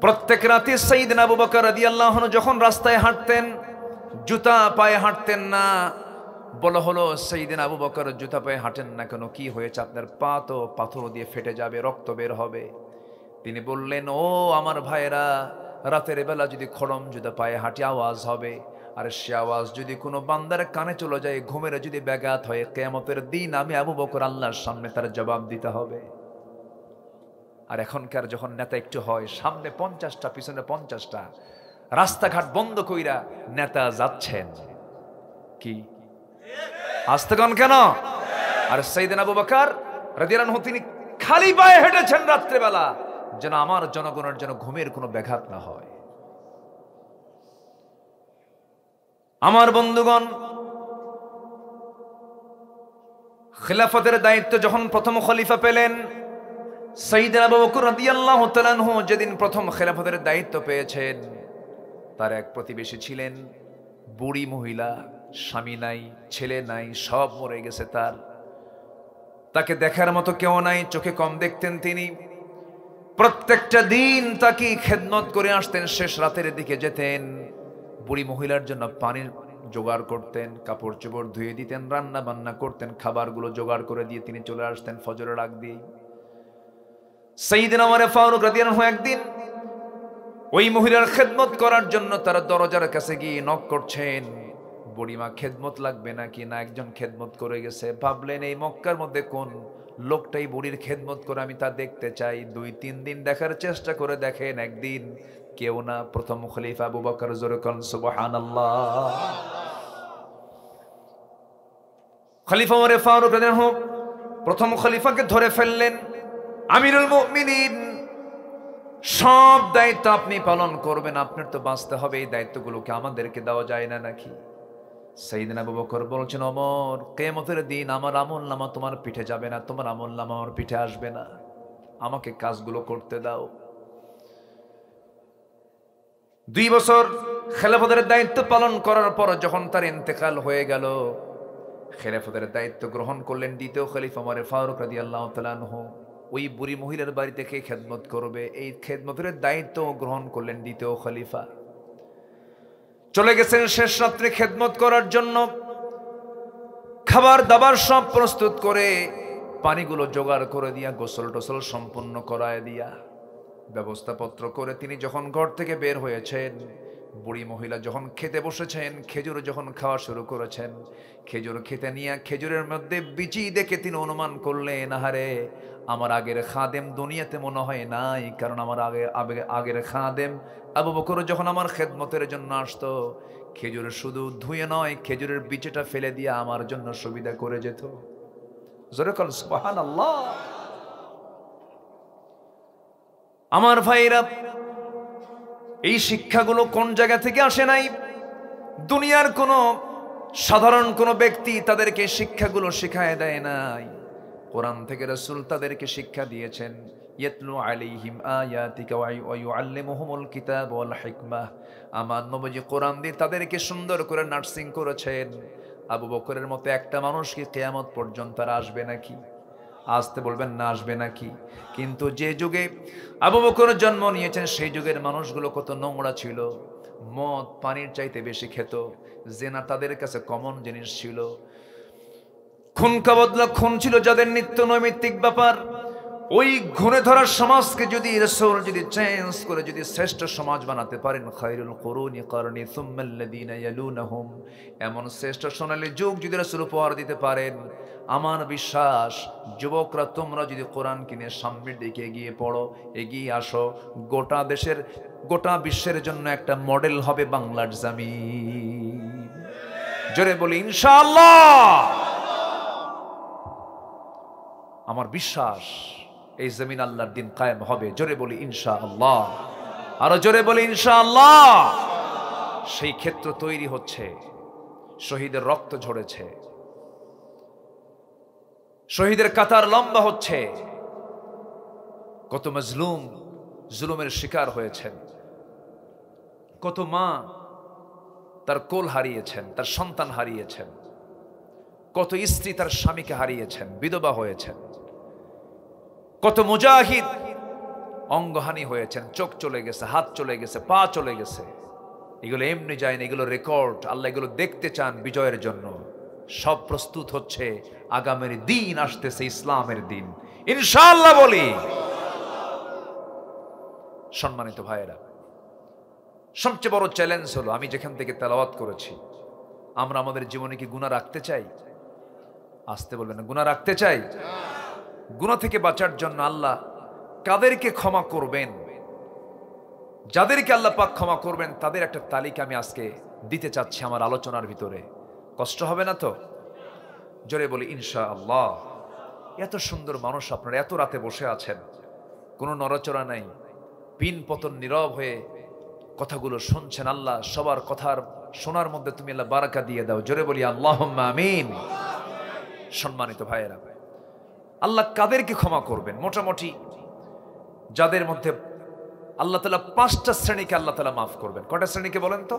প্রত্যেক রাতে সাইয়েদনা আবু বকর রাদিয়াল্লাহু আনহু যখন রাস্তায় হাঁটতেন, জুতা পায়ে হাঁটতেন না। বলা হলো, সাইয়েদনা আবু বকর জুতা পায়ে হাঁটেন না কেন? কি হয়েছে? আপনার পা তো পাথর দিয়ে ফেটে যাবে, রক্ত বের হবে। তিনি বললেন, ও আমার ভাইরা, রাতের বেলা যদি খড়ম জুতা পায়ে হাঁটি আওয়াজ হবে, আর সে আওয়াজ যদি কোনো বান্দার কানে চলে যায়, ঘুমের যদি ব্যাঘাত হয়, কিয়ামতের দিন আমি আবু বকর আল্লাহর সামনে তার জবাব দিতে হবে। আর এখনকার যখন নেতা একটু হয়, সামনে 50টা পিছনে 50টা, রাস্তাঘাট বন্ধ কইরা নেতা যাচ্ছেন, কি আস্তেগণ কেন? আর সাইয়েদনা আবু বকর রাদিয়াল্লাহু আনহু তিনি খালি পায়ে হেঁটেছেন রাত্রেবেলা, যেন আমার জনগণের যেন ঘুমের কোনো ব্যাঘাত না হয়। আমার বন্ধুগণ, খিলাফতের দায়িত্ব যখন প্রথম খলিফা পেলেন সাইয়েদনা আবু বকর রাদিয়াল্লাহু তাআলা আনহু, যেদিন প্রথম খিলাফতের দায়িত্ব পেয়েছেন, তার এক প্রতিবেশী ছিলেন বুড়ি মহিলা, স্বামী নাই, ছেলে নাই, সব মরে গেছে তার। তাকে দেখার মতো কেউ নাই, চোখে কম দেখতেন তিনি। প্রত্যেকটা দিন তাকে খেদমত করে আসতেন, শেষ রাতের দিকে যেতেন, বুড়ি মহিলার জন্য পানির জোগাড় করতেন, কাপড় চোপড় ধুয়ে দিতেন, রান্না বান্না করতেন, খাবারগুলো জোগাড় করে দিয়ে তিনি চলে আসতেন ফজরের আগ দিয়ে। সাইয়েদনা ওমর ফারুক রাদিয়াল্লাহু আনহু একদিন ওই মহিলার খেদমত করার জন্য তার দরজার কাছে গিয়ে নক করছেন। বুড়িমা খেদমত লাগবে নাকি না, একজন খেদমত করে গেছে। ভাবলেন এই মক্কার মধ্যে কোন লোকটাই বুড়ির খেদমত করে, আমি তা দেখতে চাই। 2-3 দিন দেখার চেষ্টা করে দেখেন, একদিন কেউ না, প্রথম খলিফা আবু বকর। জোরে কোন সুবহানাল্লাহ। খলিফা ওমর ফারুক রাদিয়াল্লাহু আনহু প্রথম খলিফাকে ধরে ফেললেন। আমিরুল মুমিনিন, সব দায়িত্ব আপনি পালন করবেন, আপনার তো বাঁচতে হবে, এই দায়িত্বগুলোকে আমাদেরকে দেওয়া যায় না নাকি? সাইয়েদনা আবু বকর বলছেন, ওমর, কিয়ামতের দিন আমার আমলনামা তোমার পিঠে যাবে না, তোমার আমলনামা আমার পিঠে আসবে না, আমাকে কাজগুলো করতে দাও। 2 বছর খেলাফতের দায়িত্ব পালন করার পর যখন তার ইন্তেকাল হয়ে গেল, খেলাফতের দায়িত্ব গ্রহণ করলেন দ্বিতীয় খলিফা ওমর ফারুক রাদিয়াল্লাহু তাআলা আনহু। ওই বুড়ি মহিলার বাড়িতে কে খেদমত করবে, এই খেদমতের দায়িত্ব গ্রহণ করলেন দ্বিতীয় খলিফা। চলে গেছেন শেষ রাত্রে খেদমত করার জন্য, খাবার দাবার সব প্রস্তুত করে, পানিগুলো জোগাড় করে দিয়া, গোসল টোসল সম্পন্ন করায় দিয়া, ব্যবস্থাপত্র করে তিনি যখন ঘর থেকে বের হয়েছেন, বুড়ি মহিলা যখন খেতে বসেছেন, খেজুর যখন খাওয়া শুরু করেছেন, খেজুর খেতে নিয়ে খেজুরের মধ্যে বিচি দেখে তিনি অনুমান করলেন, আহারে আমার আগের খাদেম দুনিয়াতে মনে হয় নাই, কারণ আমার আগের খাদেম আবু বকর যখন আমার খেদমতের জন্য আসতো, খেজুর শুধু ধুয়ে নয়, খেজুরের বিচিটা ফেলে দিয়ে আমার জন্য সুবিধা করে যেত। জোরে বল সুবহানাল্লাহ। আমার ভাইরা, এই শিক্ষাগুলো কোন জায়গা থেকে আসে নাই? দুনিয়ার কোন সাধারণ কোন ব্যক্তি তাদেরকে শিক্ষাগুলো শিখায় দেয় নাই, কোরআন থেকে রাসূল তাদেরকে শিক্ষা দিয়েছেন। ইয়াতলু আলাইহিম আয়াতিকা ওয়া ইউআল্লিমুহুমুল কিতাব ওয়াল হিকমাহ। আমার নবী কোরআন দিয়ে তাদেরকে সুন্দর করে নার্সিং করেছেন। আবু বকরের মতো একটা মানুষ কি কিয়ামত পর্যন্ত আর আসবে নাকি? আসতে বলবেন না, আসবে নাকি? কিন্তু যে যুগে আবু বকর জন্ম নিয়েছেন, সেই যুগের মানুষগুলো কত নোংরা ছিল, মদ পানির চাইতে বেশি খেত, জেনা তাদের কাছে কমন জিনিস ছিল, খুন কাবদলা খুন ছিল যাদের নিত্য নৈমিত্তিক ব্যাপার। ওই ঘুরে ধরার সমাজকে যদি রাসূল যদি চেঞ্জ করে যদি শ্রেষ্ঠ সমাজ বানাতে পারেন, খায়রুল কুরুনি কারনি সুম্মাল্লাযীনা ইয়ালুনাহুম, এমন শ্রেষ্ঠ সোনালী যুগ যদি রাসূল উপহার দিতে পারেন, আমার বিশ্বাস যুবকরা তোমরা যদি কোরআন কিনে সামনের দিকে এগিয়ে পড়ো, এগিয়ে আসো, গোটা দেশের গোটা বিশ্বের জন্য একটা মডেল হবে বাংলার জমিন। জোরে বলি ইনশাআল্লাহ। আমার বিশ্বাস এই জমিন আল্লাহর দিন কায়েম হবে। জোরে বলি ইনশাআল্লাহ, আরো জোরে বলি ইনশাআল্লাহ। সেই ক্ষেত্র তৈরি হচ্ছে, শহীদের রক্ত ঝরেছে, শহীদের কাতার লম্বা হচ্ছে, কত মজলুম জুলুমের শিকার হয়েছেন, কত মা তার কোল হারিয়েছেন, তার সন্তান হারিয়েছেন, কত স্ত্রী তার স্বামীকে হারিয়েছেন, বিধবা হয়েছেন, কত মুজাহিদ অঙ্গহানি হয়েছেন, চোখ চলে গেছে, হাত চলে গেছে, পা চলে গেছে। এগুলো এমনি যায় না, এগুলো রেকর্ড। আল্লাহ এগুলো দেখতে চান বিজয়ের জন্য। সব প্রস্তুত হচ্ছে, আগামীর দিন আসতেছে, ইসলামের দিন ইনশাআল্লাহ বলি। সম্মানিত ভাইয়েরা, সবচেয়ে বড় চ্যালেঞ্জ হলো, আমি যেখান থেকে তেলাওয়াত করেছি, আমরা আমাদের জীবনে কি গুনাহ রাখতে চাই? আসতে বলবেন না, গুনাহ রাখতে চাই? গুনাহ থেকে বাঁচার জন্য আল্লাহ কাদেরকে ক্ষমা করবেন, যাদেরকে আল্লাহ পাক ক্ষমা করবেন, তাদের একটা তালিকা আমি আজকে দিতে চাচ্ছি আমার আলোচনার ভিতরে। কষ্ট হবে না তো? জোরে বলি ইনশাআল্লাহ। এত সুন্দর মানুষ আপনারা এত রাতে বসে আছেন, কোনো নড়াচড়া নাই, পিন পতন নীরব হয়ে কথাগুলো শুনছেন। আল্লাহ সবার কথার শোনার মধ্যে তুমি আল্লাহ বারাকা দিয়ে দাও। জোরে বলি আল্লাহুম্মা আমিন। সম্মানিত ভাইয়েরা, আল্লাহ কাদেরকে ক্ষমা করবেন? মোটামুটি যাদের মধ্যে আল্লাহ তাআলা 5টা শ্রেণীকে আল্লাহ তাআলা মাফ করবেন। কয়টা শ্রেণীকে বলেন তো?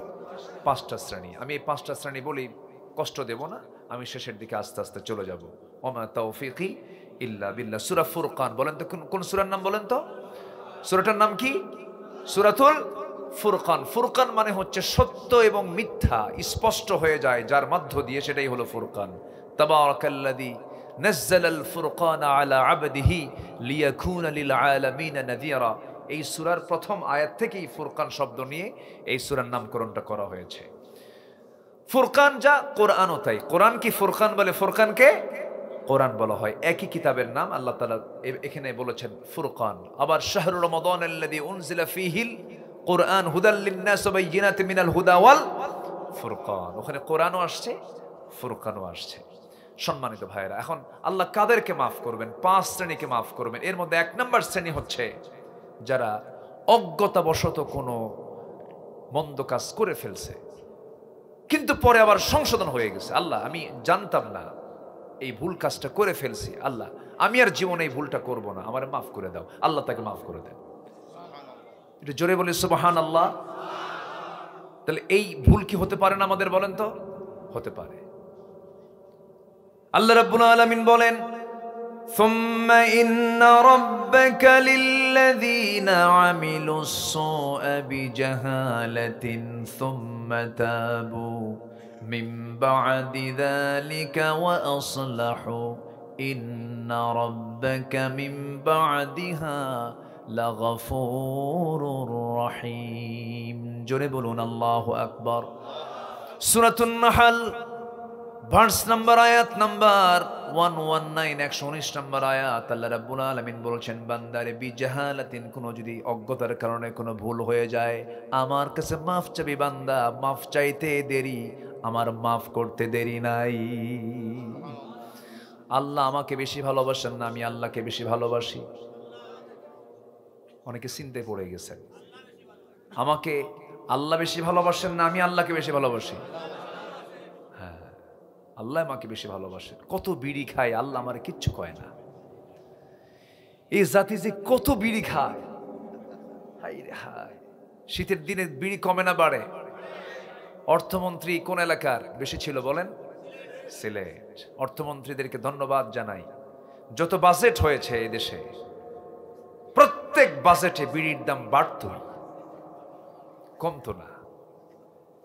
5টা শ্রেণী। আমি এই 5টা শ্রেণী বলি, কষ্ট দেব না, আমি শেষের দিকে আস্তে আস্তে চলে যাব। ওমা তাওফিকি ইল্লা বিল্লাহ। সূরা ফুরকান, বলেন তো কোন সূরার নাম বলেন তো? সূরাটার নাম কি? সূরাতুল ফুরকান। ফুরকান মানে হচ্ছে সত্য এবং মিথ্যা স্পষ্ট হয়ে যায় যার মধ্য দিয়ে, সেটাই হলো ফুরকান। তাবারাকাল্লাযী নাযালাল ফুরকানা আলা আবদিহি লিয়াকুনা লিল আলামিন নাযীরা। এই সূরার প্রথম আয়াত থেকেই ফুরকান শব্দ নিয়ে এই সূরার নামকরণটা করা হয়েছে। ফুরকান যা, কোরআনও তাই। কোরআন কি ফুরকান বলে? ফুরকানকে কোরআন বলা হয়। একই কিতাবের নাম আল্লাহ তাআলা এখানে বলেছেন ফুরকান। আবার শাহরু রমাদান আল্লাযী উনজিলা ফীহিল কুরআন হুদাল লিন-নাস ওয়া বাইয়িনাতিন মিনাল হুদা ওয়াল ফুরকান। ওখানে কোরআনও আসছে, ফুরকানও আসছে। সম্মানিত ভাইয়েরা, এখন আল্লাহ কাদেরকে মাফ করবেন? 5 শ্রেণীকে মাফ করবেন। এর মধ্যে 1 নম্বর শ্রেণী হচ্ছে যারা অজ্ঞতাবশত কোনো মন্দ কাজ করে ফেলছে, কিন্তু পরে আবার সংশোধন হয়ে গেছে। আল্লাহ, আমি জানতাম না, এই ভুল কাজটা করে ফেলছি, আল্লাহ আমি আর জীবনে এই ভুলটা করব না, আমার মাফ করে দাও। আল্লাহ তাকে মাফ করে দেন। এটা জোরে বলি সুবহানাল্লাহ। তাহলে এই ভুল কি হতে পারে না আমাদের? বলেন তো, হতে পারে। আল্লাহ রাব্বুল আলামিন বলেন, সুম্মা ইন্না রাব্বাকা লিল্লাযীনা আমিলুস সুআ বিজাহালাতিন সুম্মা তাবু মিন বা'দি যালিকা ওয়া আসলাহু ইন্না রাব্বাকা মিন বা'দিহা লাগফুরুর রহিম। জোরে বলুন আল্লাহু আকবার। সূরাতুন নাহল ভার্স নাম্বার, আয়াত নাম্বার 119, 119 নম্বর আয়াত। আল্লাহ রাব্বুল আলামিন বলেছেন, বান্দারে বিজাহালাতিন, কোনো যদি অজ্ঞতার কারণে কোনো ভুল হয়ে যায়, আমার কাছে মাফ চাবি বান্দা। মাফ চাইতে দেরি, আমার মাফ করতে দেরি নাই। আল্লাহ আমাকে বেশি ভালোবাসেন না আমি আল্লাহকে বেশি ভালোবাসি? অনেকে চিন্তায় পড়ে গেছেন। আমাকে আল্লাহ বেশি ভালোবাসেন না আমি আল্লাহকে বেশি ভালোবাসি? হ্যাঁ, আল্লাহ আমাকে বেশি ভালোবাসেন। কত বিড়ি খায়, আল্লাহ আমার কিচ্ছু কয় না। এই জাতি যে কত বিড়ি খায়, হায় রে হায়। শীতের দিনে বিড়ি কমে না বাড়ে? অর্থমন্ত্রী কোন এলাকার বেশি ছিল বলেন? সিলেট। অর্থমন্ত্রীদেরকে ধন্যবাদ জানাই। যত বাজেট হয়েছে এই দেশে, প্রত্যেক বাজেটে বিড়ির দাম বাড়তো, কমতো না।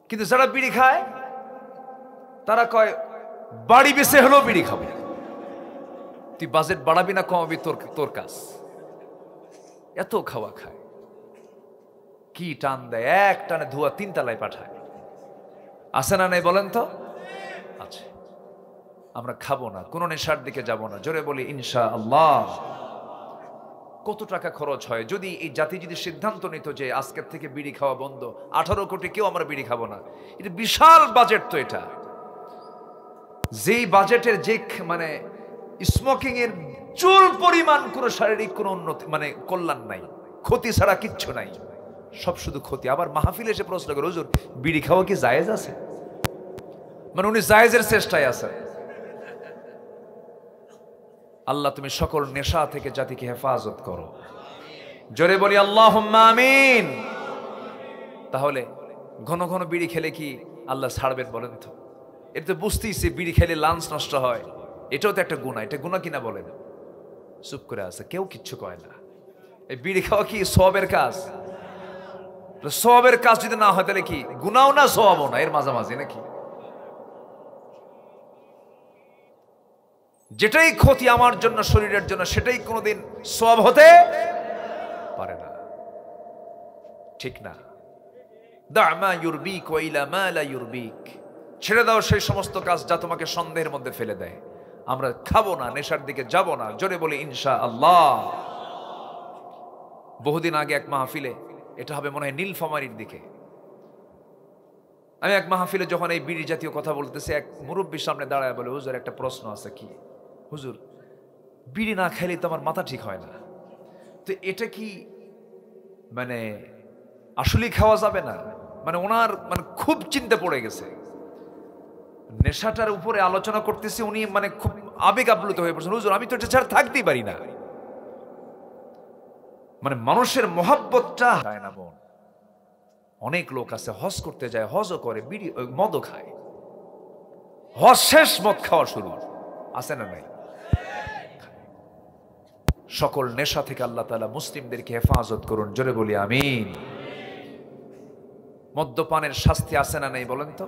কিন্তু যারা বিড়ি খায় তারা কয় বাড়ি বেঁচে হলেও বিড়ি খাবো। তুই বাজেট বাড়াবি না কমাবি, তোর কাজ। এত খাওয়া খায়, কি টান দেয়, এক টানে ধোয়া 3 তলায় পাঠায়। আছে না নাই বলেন তো? আছে। আমরা খাবো না, কোনো নেশার দিকে যাব না। জোরে বলি ইনশাআল্লাহ। কত টাকা খরচ হয় যদি এই জাতি যদি সিদ্ধান্ত নিত যে আজকের থেকে বিড়ি খাওয়া বন্ধ, 18 কোটি কেউ আমরা বিড়ি খাবো না। এটা বিশাল বাজেট তো। এটা যেই বাজেটের যে মানে স্মোকিং এর চুল পরিমাণ কোনো শারীরিক কোনো উন্নতি মানে কল্যাণ নাই, ক্ষতি ছাড়া কিচ্ছু নাই, সব শুধু ক্ষতি। আবার মাহফিলে এসে প্রশ্ন করে, হুজুর বিড়ি খাওয়া কি জায়েজ আছে? মানে উনি জায়েজের চেষ্টায় আছেন। আল্লাহ তুমি সকল নেশা থেকে জাতিকে হেফাজত করো। জোরে বলি আল্লাহুম্মা আমিন। তাহলে ঘন ঘন বিড়ি খেলে কি আল্লাহ ছাড়বেন বলেন তো? এটা তো বুঝতেইছি বিড়ি খেলে লাঞ্চ নষ্ট হয়, এটাও তো একটা গুনাহ। এটা গুনাহ কিনা বলেন? চুপ করে আছে, কেউ কিচ্ছু কয় না। এই বিড়ি খাওয়া কি সওয়াবের কাজ? সওয়াবের কাজ যদি না হয় তাহলে কি গুনাহও না সওয়াবও না, এর মাঝামাঝি নাকি? যেটাই ক্ষতি আমার জন্য, শরীরের জন্য, সেটাই কোনোদিন সওয়াব হতে পারে না। ঠিক না? দা মা ইউরবিক ওয়া ইলা মা লা ইউরবিক। ছেড়ে দাও সেই সমস্ত কাজ যা তোমাকে সন্দেহের মধ্যে ফেলে দেয়। আমরা খাবো না, নেশার দিকে যাব না। জোরে বলি ইনশাআল্লাহ। বহুদিন আগে এক মাহফিলে, এটা হবে মনে হয় নীলফামারীর দিকে, আমি এক মাহফিলে যখন এই বিড়ি জাতীয় কথা বলতেছি, এক মুরব্বীর সামনে দাঁড়ায় বলে, হুজুর একটা প্রশ্ন আছে। কি হুজুর? বিড়ি না খেলে তো আমার মাথা ঠিক হয় না, তো এটা কি মানে আসলেই খাওয়া যাবে না? মানে ওনার মানে খুব চিন্তা পড়ে গেছে। নেশাটার উপরে আলোচনা করতেছি, উনি মানে খুব আবেগ আপ্লুত হয়ে পড়ছেন। হুজুর আমি তো এটা ছাড়া থাকতেই পারি না। মানে মানুষের মহব্বতটা হয় না বোন। অনেক লোক আছে হজ করতে যায়, হজও করে, বিড়ি মদও খায়। হওয়ার শেষ মদ খাওয়া শুরু, আছে না নাই? সকল নেশা থেকে আল্লাহ তাআলা মুসলিমদেরকে হেফাজত করুন, জোরে বলি আমিন। মদ্যপানের শাস্তি আছে না নাই বলেন তো?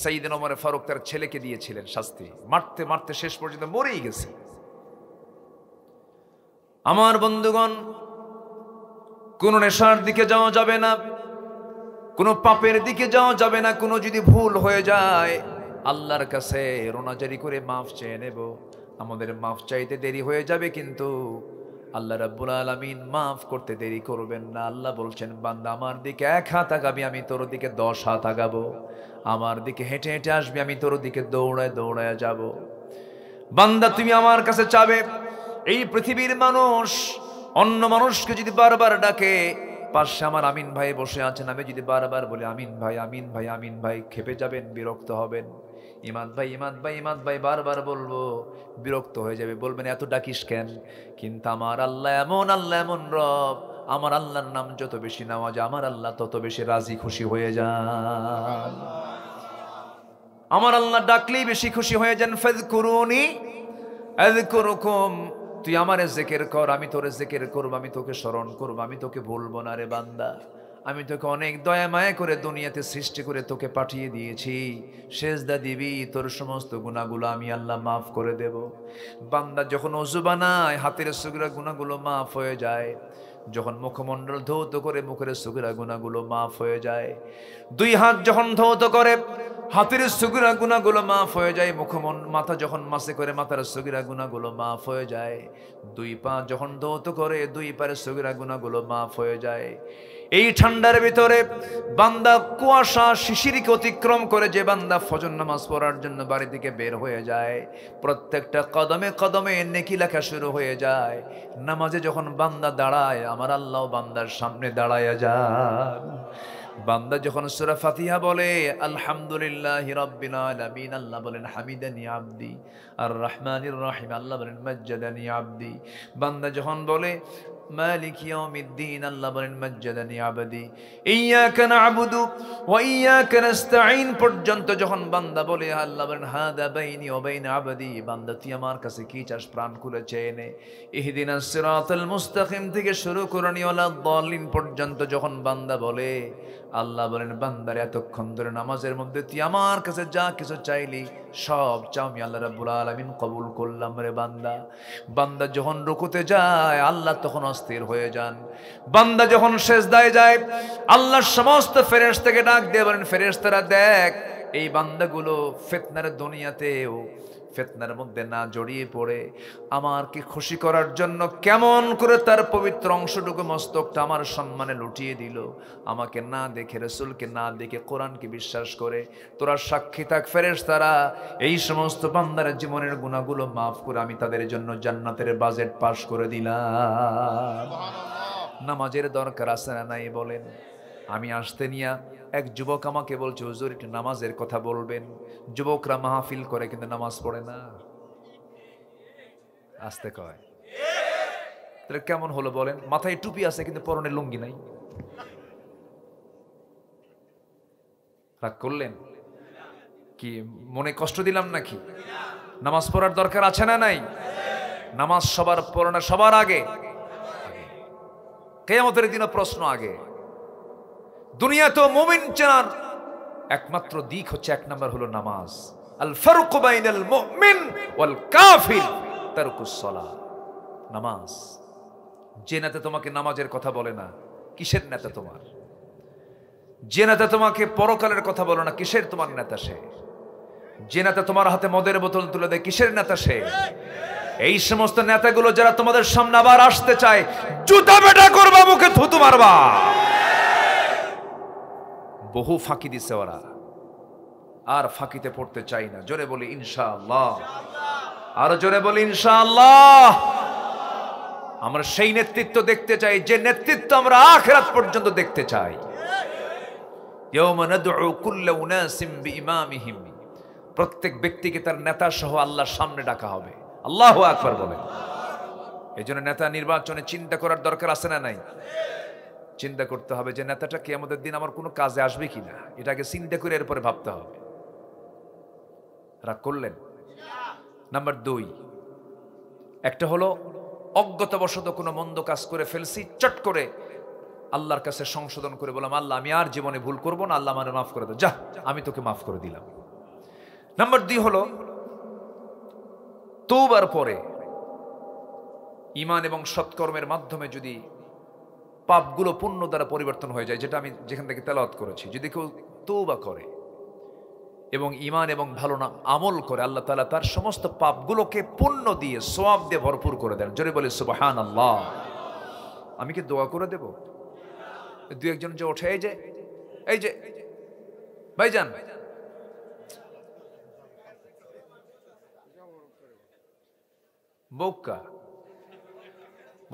সাইয়েদনা ওমর ফারুক তার ছেলেকে দিয়েছিলেন শাস্তি, মারতে মারতে শেষ পর্যন্ত মরেই গেছে। আমার বন্ধুগণ, কোন নেশার দিকে যাওয়া যাবে না, কোন পাপের দিকে যাওয়া যাবে না। কোনো যদি ভুল হয়ে যায় আল্লাহর কাছে রোনাজারি করে মাফ চেয়ে নেব। আমাদের মাফ চাইতে দেরি হয়ে যাবে, কিন্তু আল্লাহ রাব্বুল আলামিন মাফ করতে দেরি করবেন না। আল্লাহ বলছেন, বান্দা আমার দিকে 1 হাত আগাবি, আমি তোর দিকে 10 হাত আগাবো। আমার দিকে হেঁটে হেঁটে আসবি, আমি তোর দিকে দৌড়ায় দৌড়ায় যাব। বান্দা তুমি আমার কাছে চাবে, এই পৃথিবীর মানুষ অন্য মানুষকে যদি বারবার ডাকে, পাশে আমার আমিন ভাই বসে আছেন, আমি যদি বারবার বলি আমিন ভাই আমিন ভাই আমিন ভাই, খেপে যাবেন, বিরক্ত হবেন। ইমাদ ভাই ইমাদ ভাই ইমাদ ভাই বারবার বলবো, বিরক্ত হয়ে যাবে, বলবেন এত ডাকিস কেন? কিন্তু আমার আল্লাহ এমন রব, আমার আল্লাহর নাম যত বেশি নেওয়া যায় আমার আল্লাহ তত বেশি রাজি খুশি হয়ে যান। আমার আল্লাহ ডাকলেই বেশি খুশি হয়ে যান। ফাযকুরুনি আযকুরুকুম, তুই আমারে জিকির কর, আমি তোরে জিকির করব, আমি তোকে স্মরণ করব, আমি তোকে ভুলবো না রে বান্দা। আমি তোকে অনেক দয়া মায়া করে দুনিয়াতে সৃষ্টি করে তোকে পাঠিয়ে দিয়েছি, সেজদা দিবি, তোর সমস্ত গুনাহগুলো আমি আল্লাহ মাফ করে দেব। বান্দা যখন ওযু বানায় হাতের সগীরা গুনাহগুলো মাফ হয়ে যায়, যখন মুখমণ্ডল ধৌত করে মুখের সগীরা গুনাহগুলো মাফ হয়ে যায়, 2 হাত যখন ধৌত করে হাতের সগীরা গুনাহগুলো মাফ হয়ে যায়, মাথা যখন মাসে করে মাথার সগীরা গুনাহগুলো মাফ হয়ে যায়, 2 পা যখন ধৌত করে 2 পায়ের সগীরা গুনাহগুলো মাফ হয়ে যায়। এই ঠান্ডার ভিতরে বান্দা কুয়াশা শিশিরকে অতিক্রম করে যে বান্দা ফজর নামাজ পড়ার জন্য বাড়ি থেকে বের হয়ে যায়, প্রত্যেকটা কদমে কদমে নেকি লেখা শুরু হয়ে যায়। নামাজে যখন বান্দা দাঁড়ায় আমার আল্লাহ বান্দার সামনে দাঁড়ায়া যান। বান্দা যখন সূরা ফাতিহা বলে আলহামদুলিল্লাহি রাব্বিল আলামিন, আল্লাহ বলেন হামিদানি আবদি। আর রহমানির রহিম, আল্লাহ বলেন মাজ্জাদানি আবদি। বান্দা যখন বলে মালিক ইয়াউমিদ্দিন, আল্লাহ বলেন মাজ্জাদানি আবদি। ইয়্যাকা না'বুদু ওয়া ইয়্যাকা নাস্তাঈন পর্যন্ত যখন বান্দা বলে আল্লাহ বলেন হাদা বাইনি ওয়া বাইনা আবদি, বান্দা তুই আমার কাছে কি চাস প্রাণ খুলে চেয়ে নে। ইহদিনাস সিরাতাল মুস্তাকিম থেকে শুরু করে ওয়ালা দাল্লিন পর্যন্ত যখন বান্দা বলে, আল্লাহ বলেন বান্দার এতক্ষণ ধরে নামাজের মধ্যে তুই আমার কাছে যা কিছু চাইলি সব চাও আমি আল্লাহ রাব্বুল আলামিন কবুল করলাম রে বান্দা। বান্দা যখন রুকুতে যায় আল্লাহ তখন অস্থির হয়ে যান। বান্দা যখন সেজদায় যায় আল্লাহর সমস্ত ফেরেশতাকে ডাক দিয়ে বলেন, ফেরেশতারা দেখ এই বান্দাগুলো ফিতনার দুনিয়াতেও ফিতনার মধ্যে না জড়িয়ে পড়ে আমাকে খুশি করার জন্য কেমন করে তার পবিত্র অংশটুকু মস্তকটা আমার সম্মানে লুটিয়ে দিল। আমাকে না দেখে, রাসূলকে না দেখে, কোরআনকে বিশ্বাস করে তোরা সাক্ষী থাক ফেরেশতারা এই সমস্ত বান্দার জীবনের গুনাহগুলো মাফ করে আমি তাদের জন্য জান্নাতের বাজেট পাস করে দিলাম। নামাজের দরকার আছে না নাই বলেন? আমি আসতে নিয়া এক যুবক আমাকে বলছে, হুজুর একটু নামাজের কথা বলবেন। যুবকরা মাহফিল করে কিন্তু নামাজ পড়ে না, আসতে কয়। তাহলে কেমন হলো বলেন? মাথায় টুপি আছে কিন্তু পরনে লুঙ্গি নাই। রাগ করলেন কি? মনে কষ্ট দিলাম নাকি? নামাজ পড়ার দরকার আছে না নাই? নামাজ সবার পড়া সবার আগে, কিয়ামতের দিনে প্রশ্ন আগে। দুনিয়া তো মুমিন চেনার একমাত্র দিক হচ্ছে 1 নাম্বার হলো নামাজ। আল ফারকু বাইনাল মুমিন ওয়াল কাফির তারকুস সালাহ। নামাজ। যে নেতা তোমাকে নামাজের কথা বলে না, কিসের নেতা তোমার? যে নেতা তোমাকে পরকালের কথা বলে না, কিসের তোমার নেতা সে? যে নেতা তোমার হাতে মদের বোতল তুলে দেয়, কিসের নেতা সে? এই সমস্ত নেতাগুলো যারা তোমাদের সামনে আবার আসতে চায়, জুতা বেটা করবা, মুখে থুতু মারবা। বহু ফাঁকি দিছে ওরা, আর ফাঁকিতে পড়তে চাই না। জোরে বলি ইনশাআল্লাহ, আরো জোরে বলি ইনশাআল্লাহ। আমরা সেই নেতৃত্ব দেখতে চাই যে নেতৃত্ব আমরা আখিরাত পর্যন্ত দেখতে চাই। ইয়াওমা নাদউ কুল্লা উনাসিম বিইমামিহিম, প্রত্যেক ব্যক্তিকে তার নেতা সহ আল্লাহর সামনে ডাকা হবে। আল্লাহু আকবার বলেন। এজন্য নেতা নির্বাচনে চিন্তা করার দরকার আছে না নাই? চিন্তা করতে হবে যে নেতাটা কিয়ামতের দিন আমার কোনো কাজে আসবে কিনা, এটাকে চিন্তা করে এরপরে ভাবতে হবে। রাগ করলেন? নাম্বার 2, একটা হলো অজ্ঞতাবশত কোনো মন্দ কাজ করে ফেলছি, চট করে আল্লাহর কাছে সংশোধন করে বললাম, আল্লাহ আমি আর জীবনে ভুল করব না, আল্লাহ আমারে মাফ করে দাও, যা আমি তোকে মাফ করে দিলাম। নাম্বার 2 হলো তওবার পরে ঈমান এবং সৎকর্মের মাধ্যমে যদি পাপগুলো পুণ্য দ্বারা পরিবর্তন হয়ে যায়, যেটা আমি যেখান থেকে তেলাওয়াত করেছি, যদি কেউ তওবা করে এবং ঈমান এবং ভালো না আমল করে, আল্লাহ তাআলা তার সমস্ত পাপগুলোকে পুণ্য দিয়ে সওয়াব দিয়ে ভরপুর করে দেন। জোরে বলি সুবহানাল্লাহ। আমি কি দোয়া করে দেব? 2-1 যে ওঠে, এই যে ভাইজান, বউকা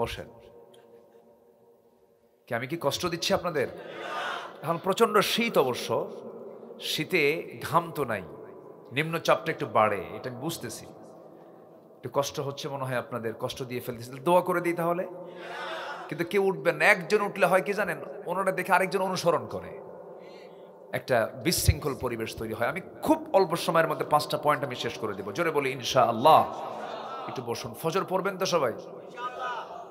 বসেন। কি আমি কি কষ্ট দিচ্ছি আপনাদের? এখন প্রচন্ড শীত, অবশ্য শীতে ঘাম তো নাই, নিম্নচাপটা একটু বাড়ে, এটা আমি বুঝতেছি, একটু কষ্ট হচ্ছে মনে হয় আপনাদের, কষ্ট দিয়ে ফেলতেছি। দোয়া করে দিই তাহলে। কিন্তু কেউ উঠবেন না। একজন উঠলে হয় কি জানেন, ওনারা দেখে আরেকজন অনুসরণ করে, একটা বিশৃঙ্খল পরিবেশ তৈরি হয়। আমি খুব অল্প সময়ের মধ্যে 5টা পয়েন্ট আমি শেষ করে দেব। জোরে বলি ইনশাআল্লাহ। একটু বসুন। ফজর পড়বেন তো সবাই?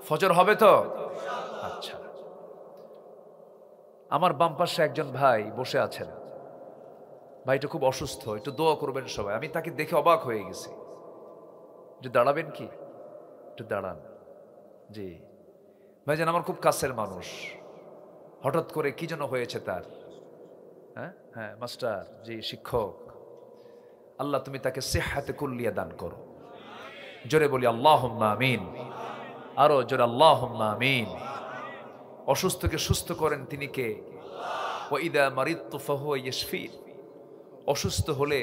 ফজর হবে তো? আচ্ছা। আমার বাম পাশে একজন ভাই বসে আছেন, ভাইটা খুব অসুস্থ, একটু দোয়া করবেন সবাই। আমি তাকে দেখে অবাক হয়ে গেছি। একটু দাঁড়াবেন কি? একটু দাঁড়ান। জি ভাইজান, আমার খুব কাছের মানুষ, হঠাৎ করে কি যেন হয়েছে তার। হ্যাঁ মাস্টার, জি শিক্ষক, আল্লাহ তুমি তাকে সিহহাতে কুল্লিয়া দান করো। জোরে বলি আল্লাহুম্মা আমিন। আরো জোরে আল্লাহুম্মা আমিন। অসুস্থকে সুস্থ করেন তিনি কে? ওয়া ইযা মারিদতু ফাহুয়া ইয়াশফিন। অসুস্থ হলে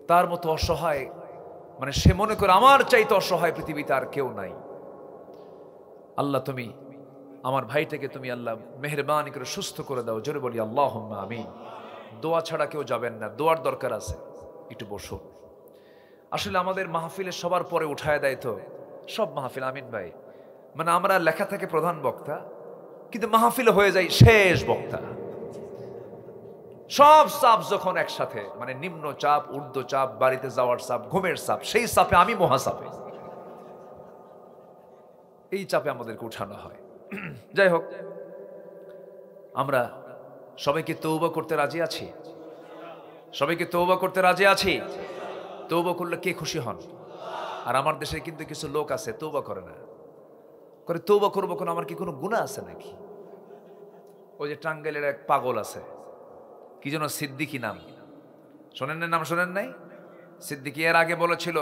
তার মতো অসহায়, মানে সে মনে করে আমার চাইতে অসহায় পৃথিবীতে আর কেউ নাই। আল্লাহ তুমি আমার ভাইটাকে তুমি আল্লাহ মেহেরবানি করে সুস্থ করে দাও। জোরে বলি আল্লাহুম্মা আমিন। দোয়া ছাড়া কেউ যাবেন না, দোয়ার দরকার আছে। একটু বসুন। আসলে আমাদের মাহফিলে সবার পরে উঠায় দেয় তো সব মাহফিল, আমিন ভাই, মানে আমরা লেখা থেকে প্রধান বক্তা, কিন্তু মাহফিলে হয়ে যায় শেষ বক্তা। সব চাপ যখন একসাথে, মানে নিম্ন চাপ, ঊর্ধ্ব চাপ, বাড়িতে যাওয়ার চাপ, ঘুমের চাপ, সেই চাপে আমি মহাচাপে, এই চাপে আমাদেরকে উঠানো হয়। যাই হোক, আমরা সবাইকে তওবা করতে রাজি আছি? সবাইকে তওবা করতে রাজি আছি? তওবা করলে কে খুশি হন? আর আমার দেশে কিন্তু কিছু লোক আছে তওবা করে না, করে তওবা করবো কেন, আমার কি কোনো গুনাহ আছে নাকি? ওই যে টাঙ্গাইলের এক পাগল আছে, কি যেন সিদ্দিকী নাম, শোনেন না? নাম শোনেন নাই? সিদ্দিকী এর আগে বলেছিল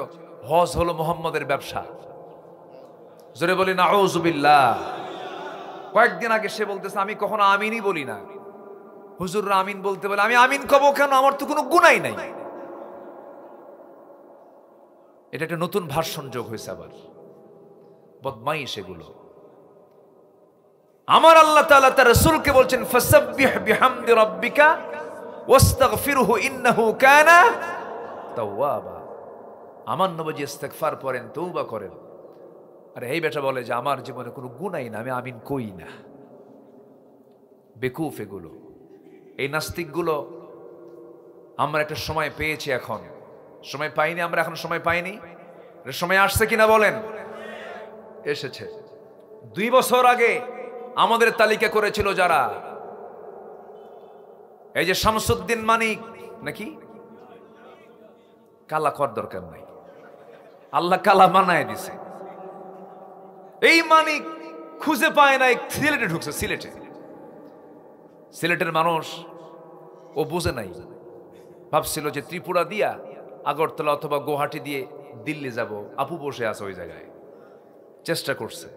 হজ হলো মুহাম্মদের ব্যবসা। জোরে বলি নাউযুবিল্লাহ। কয়েকদিন আগে সে বলতেছে আমি কখনো আমিনই বলি না, হুজুররা আমিন বলতে বলে আমি আমিন কব কেন, আমার তো কোনো গুনাহই নাই। এটা একটা নতুন ভার্সন যোগ হয়েছে আবার, বদমাইশ এগুলো। আমার আল্লাহ তাআলা তার রাসূলকে বলছেন ফাসাব্বিহ বিহামদি রাব্বিকা ওয়াস্তাগফিরহু ইন্নাহু কানা তাওয়াবা। আমার নবী ইস্তিগফার করেন, তওবা করেন। আর এই বেটা বলে যে আমার জীবনে কোনো গুনাহই না, আমি আমিন কই না। বেকুফ এগুলো, এই নাস্তিকগুলো। আমরা একটা সময় পেয়েছি, এখন সময় পাইনি। আমরা এখন সময় পাইনি, সময় আসছে কিনা বলেন? এসেছে। 2 বছর আগে আমাদের তালিকা করেছিল যারা, এই যে শামসুদ্দিন মানিক নাকি, কালা কর দরকার নাই, আল্লাহ কালা মানায় দিছে। এই মানিক খুঁজে পায় না, সিলেটে ঢুকছে। সিলেটের মানুষ ও বুঝে নাই, ভাবছিল যে ত্রিপুরা দিয়া আগরতলা অথবা গুয়াহাটি দিয়ে দিল্লি যাব, আপু বসে আছে ওই জায়গায়, চেষ্টা করছে।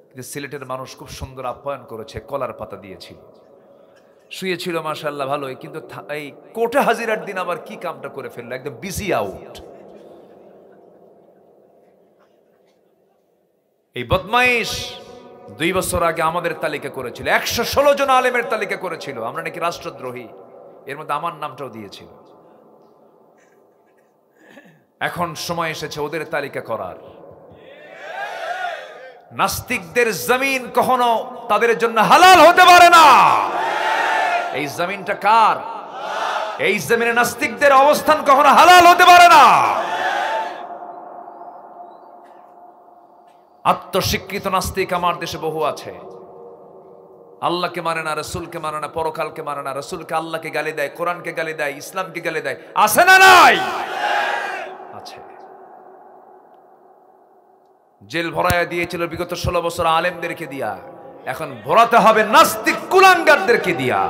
কিন্তু সিলেটের মানুষ খুব সুন্দর আপ্যায়ন করেছে, কলার পাতা দিয়েছিল, শুয়েছিল মাশাআল্লাহ ভালোই। কিন্তু এই কোর্টে হাজিরার দিন আবার কি কামটা করে ফেললো, একদম বিজি আউট। এই বদমাইশ 2 বছর আগে আমাদের তালিকা করেছিল, 116 জন আলেমের তালিকা করেছিল, আমরা নাকি রাষ্ট্রদ্রোহী, এর মধ্যে আমার নামটাও দিয়েছিল। এখন সময় এসেছে ওদের তালিকা করার। নাস্তিকদের জমিন কখনো তাদের জন্য হালাল হতে পারে না। এই জমিনটা কার? এই জমিনে নাস্তিকদের অবস্থান কখনো হালাল হতে পারে না। আত্মস্বীকৃত নাস্তিক আমার দেশে বহু আছে। আল্লাহকে মানে না, রাসূলকে মানে না, পরকালকে মানে না, রাসূলকে আল্লাহকে গালি দেয়, কোরআনকে গালি দেয়, ইসলামকে গালি দেয়। আছে না নাই? আছে। জেল ভরায়া দিয়েছিল বিগত 16 বছর আলেমদেরকে দিয়া, এখন ভরাতে হবে নাস্তিক কুলাঙ্গারদেরকে দিয়া।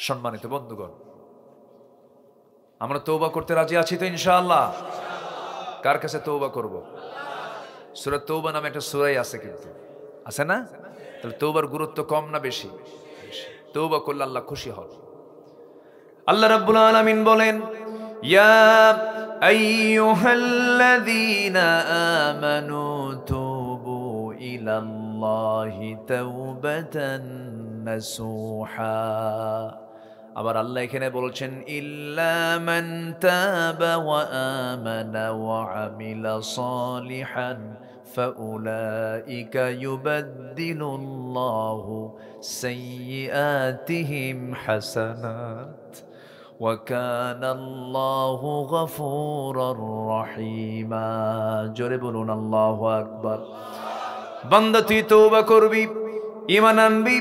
সম্মানিত বন্ধুগণ, আমরা তওবা করতে রাজি আছি তো ইনশাআল্লাহ? কার কাছে তওবা করব? সূরা তওবা নামে একটা সূরাই আছে, কিন্তু আছে না? তাহলে তওবার গুরুত্ব কম না বেশি? তওবা করলে আল্লাহ খুশি হন। আল্লাহ রাব্বুল আলামিন বলেন, ইয়া আইয়ুহাল্লাযীনা আমানু তুবু ইলাল্লাহি তাওবাতান নাসুহা। আবার আল্লাহ এখানে বলছেন, ইল্লা মান তাবা ওয়া আমানা ওয়া আমিলা সালিহান ফাউলাইকা ইউবাদদিলুল্লাহু সাইয়্যাতিহিম হাসানাত ওয়া কানাল্লাহু গফুরুর রহিমা। জোরে বলুন আল্লাহু আকবার। বান্দা তুই তওবা করবি, ঈমান আনবি,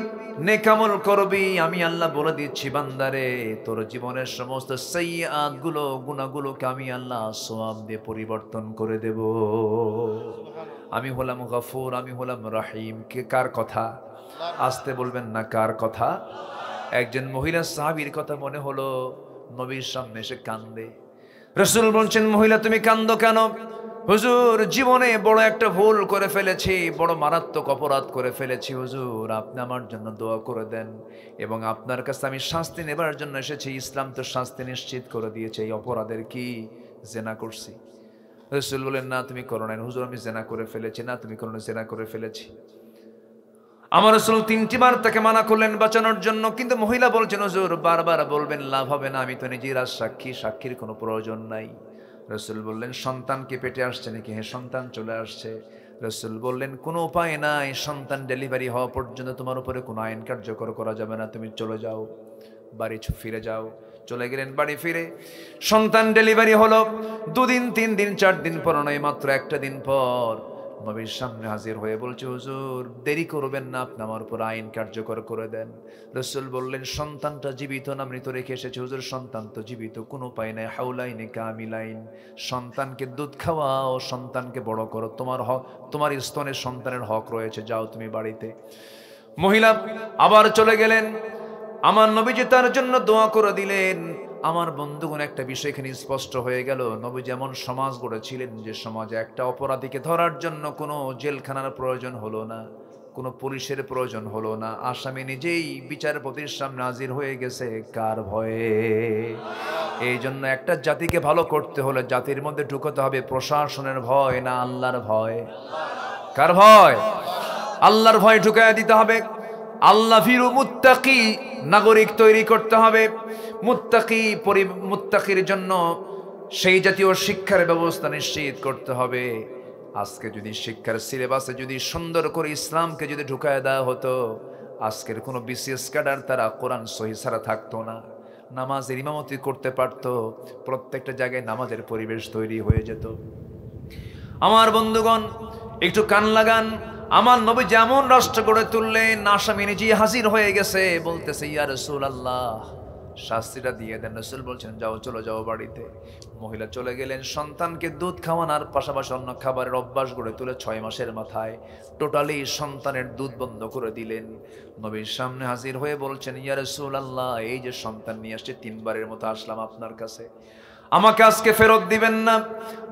নেক আমল করবি, আমি আল্লাহ বলে দিচ্ছি বান্দারে, তোর জীবনের সমস্ত সাইয়্যাত গুলো, গুনাহগুলোকে আমি আল্লাহ সওয়াব দিয়ে পরিবর্তন করে দেব। আমি হলাম গফুর, আমি হলাম রহিম। কে কার কথা? আসতে বলবেন না, কার কথা? একজন মহিলা সাহাবীর কথা মনে হলো, নবীর সামনে এসে কান্দে। রাসূল বলছেন, মহিলা তুমি কান্দো কেন? হুজুর, জীবনে বড় একটা ভুল করে ফেলেছি, বড় মারাত্মক অপরাধ করে ফেলেছি হুজুর, আপনি আমার জন্য দোয়া করে দেন, এবং আপনার কাছে আমি শাস্তি নেবার জন্য এসেছি। ইসলাম তো শাস্তি নিশ্চিত করে দিয়েছে। এই অপরাধের কি? জেনা করছি। রাসূল বলেন, না তুমি করো নাই। হুজুর, আমি জেনা করে ফেলেছি। না তুমি করো না। জেনা করে ফেলেছি। আমার রাসূল 3টি বার তাকে মানা করলেন বাঁচানোর জন্য, কিন্তু মহিলা বলছেন, হুজুর বারবার বলবেন, লাভ হবে না, আমি তো নিজের আর সাক্ষী, সাক্ষীর কোনো প্রয়োজন নাই। রাসূল বললেন, সন্তান কি পেটে আসছে নাকি? হ্যাঁ, সন্তান চলে আসছে। রাসূল বললেন, কোনো উপায় নাই, সন্তান ডেলিভারি হওয়া পর্যন্ত তোমার উপরে কোনো আইন কার্যকর করা যাবে না, তুমি চলে যাও, বাড়ি ফিরে যাও। চলে গেলেন বাড়ি ফিরে। সন্তান ডেলিভারি হলো 2 দিন, 3 দিন, 4 দিন পর নয়, মাত্র একটা দিন পর নবীর সামনে হাজির হয়ে বলছে, হুজুর দেরি করবেন না, আপনি আমার উপর আইন কার্যকর করে দেন। রাসূল বললেন, সন্তানটা জীবিত না মৃত রেখে এসেছে? হুজুর সন্তান তো জীবিত, কোনো উপায় নাই, হাউলাইনে কামিলাইন, সন্তানকে দুধ খাওয়াও, সন্তানকে বড় করো, তোমার হক, তোমার স্তনের সন্তানের হক রয়েছে, যাও তুমি বাড়িতে। মহিলা আবার চলে গেলেন। আমার নবীজি তার জন্য দোয়া করে দিলেন। আমার বন্ধুগণ, একটা বিষয় এখানে স্পষ্ট হয়ে গেল, নবী যেমন সমাজ গড়েছিলেন, যে সমাজে একটা অপরাধীকে ধরার জন্য কোনো জেলখানার প্রয়োজন হলো না, কোনো পুলিশের প্রয়োজন হলো না, আসামি নিজেই বিচারপতির সামনে হাজির হয়ে গেছে। কার ভয়ে? এই জন্য একটা জাতিকে ভালো করতে হলে জাতির মধ্যে ঢুকতে হবে প্রশাসনের ভয় না আল্লাহর ভয়? কার ভয়? আল্লাহর ভয় ঢুকায় দিতে হবে। আল্লাহ ভীরু মুত্তাকি নাগরিক তৈরি করতে হবে। মুত্তাকির জন্য সেই জাতীয় শিক্ষার ব্যবস্থা নিশ্চিত করতে হবে। আজকে যদি শিক্ষার সিলেবাসে যদি সুন্দর করে ইসলামকে যদি ঢুকায় দেওয়া হতো, আজকের কোনো বিসিএস ক্যাডার তারা কোরআন সহিহ ছাড়া থাকতো না, নামাজের ইমামতি করতে পারতো, প্রত্যেকটা জায়গায় নামাজের পরিবেশ তৈরি হয়ে যেত। আমার বন্ধুগণ, একটু কান লাগান। আমার নবী যেমন রাষ্ট্র গড়ে তুললেন, আসামি নিজে হাজির হয়ে গেছে, বলতেছে, ইয়া রাসূলুল্লাহ শাস্তিটা দিয়ে দেন। রাসূল বলছেন, যাও, চলে যাও বাড়িতে। মহিলা চলে গেলেন। সন্তানকে দুধ খাওয়ানোর পাশাপাশি অন্য খাবারের অভ্যাস গড়ে তুলে 6 মাসের মাথায় টোটালি সন্তানের দুধ বন্ধ করে দিলেন। নবীর সামনে হাজির হয়ে বলছেন, ইয়া রাসূলুল্লাহ, এই যে সন্তান নিয়ে আসছে, 3 বারের মতো আসলাম আপনার কাছে, আমাকে আজকে ফেরত দিবেন না,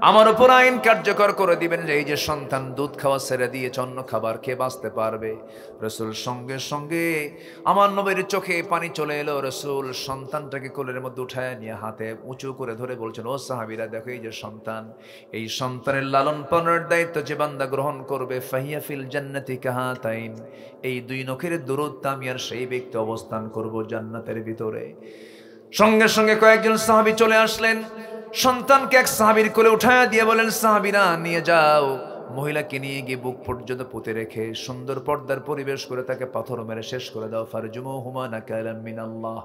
আমার উপর আইন কার্যকর করে দিবেন যে এই যে সন্তান দুধ খাওয়া ছেড়ে দিয়েছে, অন্য খাবার খেয়ে বাঁচতে পারবে। রাসূল সঙ্গে সঙ্গে আমার নবীর চোখে পানি চলে এলো। রাসূল সন্তানটাকে কোলের মধ্যে উঠায় নিয়ে হাতে উঁচু করে ধরে বলছেন, ও সাহাবীরা দেখো, এই যে সন্তান, এই সন্তানের লালন পালনের দায়িত্ব যে বান্দা গ্রহণ করবে, ফাহিয়া ফিল জান্নাতি কাহাতাইন, এই 2 নখের দূরত্ব আমি আর সেই ব্যক্তি অবস্থান করব জান্নাতের ভিতরে। সঙ্গে সঙ্গে কয়েকজন সাহাবী চলে আসলেন। সন্তানকে এক সাহাবীর কোলে উঠায় দিয়ে বলেন, সাহাবীরা নিয়ে যাও, মহিলাকে নিয়ে গিয়ে বুক পর্যন্ত পুঁতে রেখে সুন্দর পর্দার পরিবেশ করে তাকে পাথর মেরে শেষ করে দাও। ফারজুমুহুমা নাকালাম মিনাল্লাহ।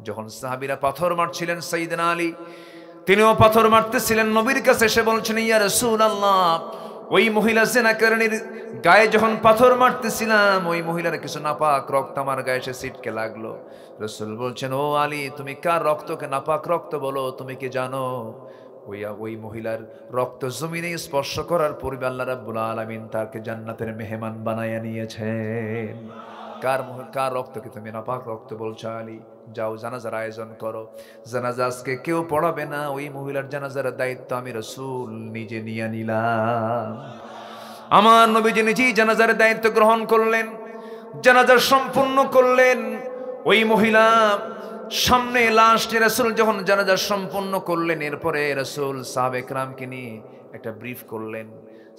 যখন সাহাবীরা পাথর মারছিলেন, সাইয়েদনা আলী তিনিও পাথর মারতেছিলেন, নবীর কাছে এসে বলছেন, ইয়া রাসূলুল্লাহ, ওই মহিলা জেনাকারিনীর গায়ে যখন পাথর মারতেছিলাম, ওই মহিলার কিছু নাপাক রক্ত আমার গায়ে এসে ছিটকে লাগলো। রাসূল বলছেন, ও আলী, তুমি কার রক্তকে নাপাক রক্ত বলো? তুমি কি জানো ওই মহিলার রক্ত জমিনে স্পর্শ করার পূর্বে আল্লাহ রাব্বুল আলামিন তাকে জান্নাতের মেহমান বানায়া নিয়েছেন। কার রক্তকে তুমি নাপাক রক্ত বলছো আলী? যাও জানাজার আয়োজন করো। জানাজা আজকে কেউ পড়াবে না, ওই মহিলার জানাজার দায়িত্ব আমি রাসূল নিজে নিয়ে নিলাম। আমার নবীজি নিজেই জানাজার দায়িত্ব গ্রহণ করলেন, জানাজা সম্পূর্ণ করলেন। ওই মহিলা সামনে লাশটি রাসূল যখন জানাজা সম্পূর্ণ করলেন, এরপরে রাসূল সাহাবে কেরামকে নিয়ে একটা ব্রিফ করলেন।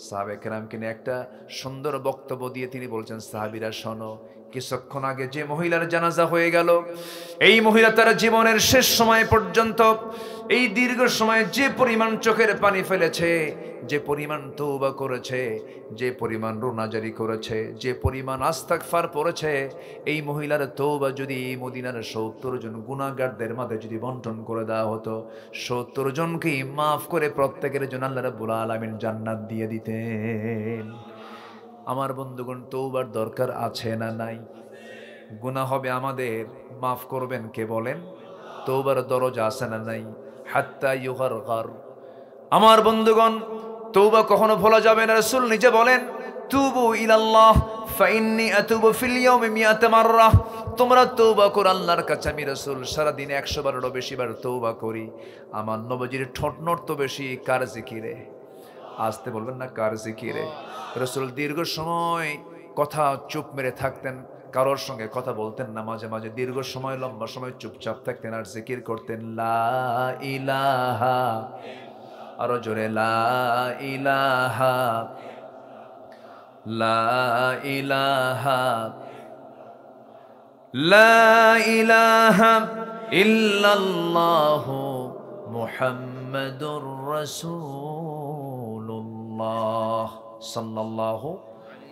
সাহাবে কেরামকে নিয়ে একটা সুন্দর বক্তব্য দিয়ে তিনি বলছেন, সাহাবীরা শোনো, কিছুক্ষণ আগে যে মহিলার জানাজা হয়ে গেল, এই মহিলা তার জীবনের শেষ সময় পর্যন্ত এই দীর্ঘ সময় যে পরিমাণ চোখের পানি ফেলেছে, যে পরিমাণ তওবা করেছে, যে পরিমাণ রোনাজারি করেছে, যে পরিমাণ ইস্তিগফার পড়েছে, এই মহিলার তওবা যদি মদিনার ৭০ জন গুনাহগারদের মাঝে যদি বন্টন করে দেওয়া হতো, ৭০ জনকেই মাফ করে প্রত্যেকের জন্য আল্লাহ রাব্বুল আলামিন জান্নাত দিয়ে দিতেন। আমার বন্ধুগণ, তওবার দরকার আছে না নাই? গুনাহ হবে আমাদের, মাফ করবেন কে বলেন? তওবার দরজা আছে না নাই? হাত্তা ইউগারগার। আমার বন্ধুগণ, তওবা কখনো ভোলা যাবে না। রাসূল নিজে বলেন, তুবু ইলাল্লাহ ফাইন্নী আতুবু ফিল ইয়াউমি মিআতা মাররা। তোমরা তওবা করো আল্লাহর কাছে। আমি রাসূল সারা দিনে 100 বারেরও বেশি বার তওবা করি। আমার নবীজির ঠোঁট নড়তো বেশি কার জিকিরে? আসতে বলবেন না, কার জিকিরে? রাসূল দীর্ঘ সময় কথা চুপ মেরে থাকতেন, কারোর সঙ্গে কথা বলতেন না। মাঝে মাঝে দীর্ঘ সময়, লম্বা সময় চুপচাপ থাকতেন আর জিকির করতেন, লা ইলাহা, আরো জোরে, লা ইলাহা, লা ইলাহা, লা ইলাহা ইল্লাল্লাহু মুহাম্মাদুর রাসূলুল্লাহ সাল্লাল্লাহু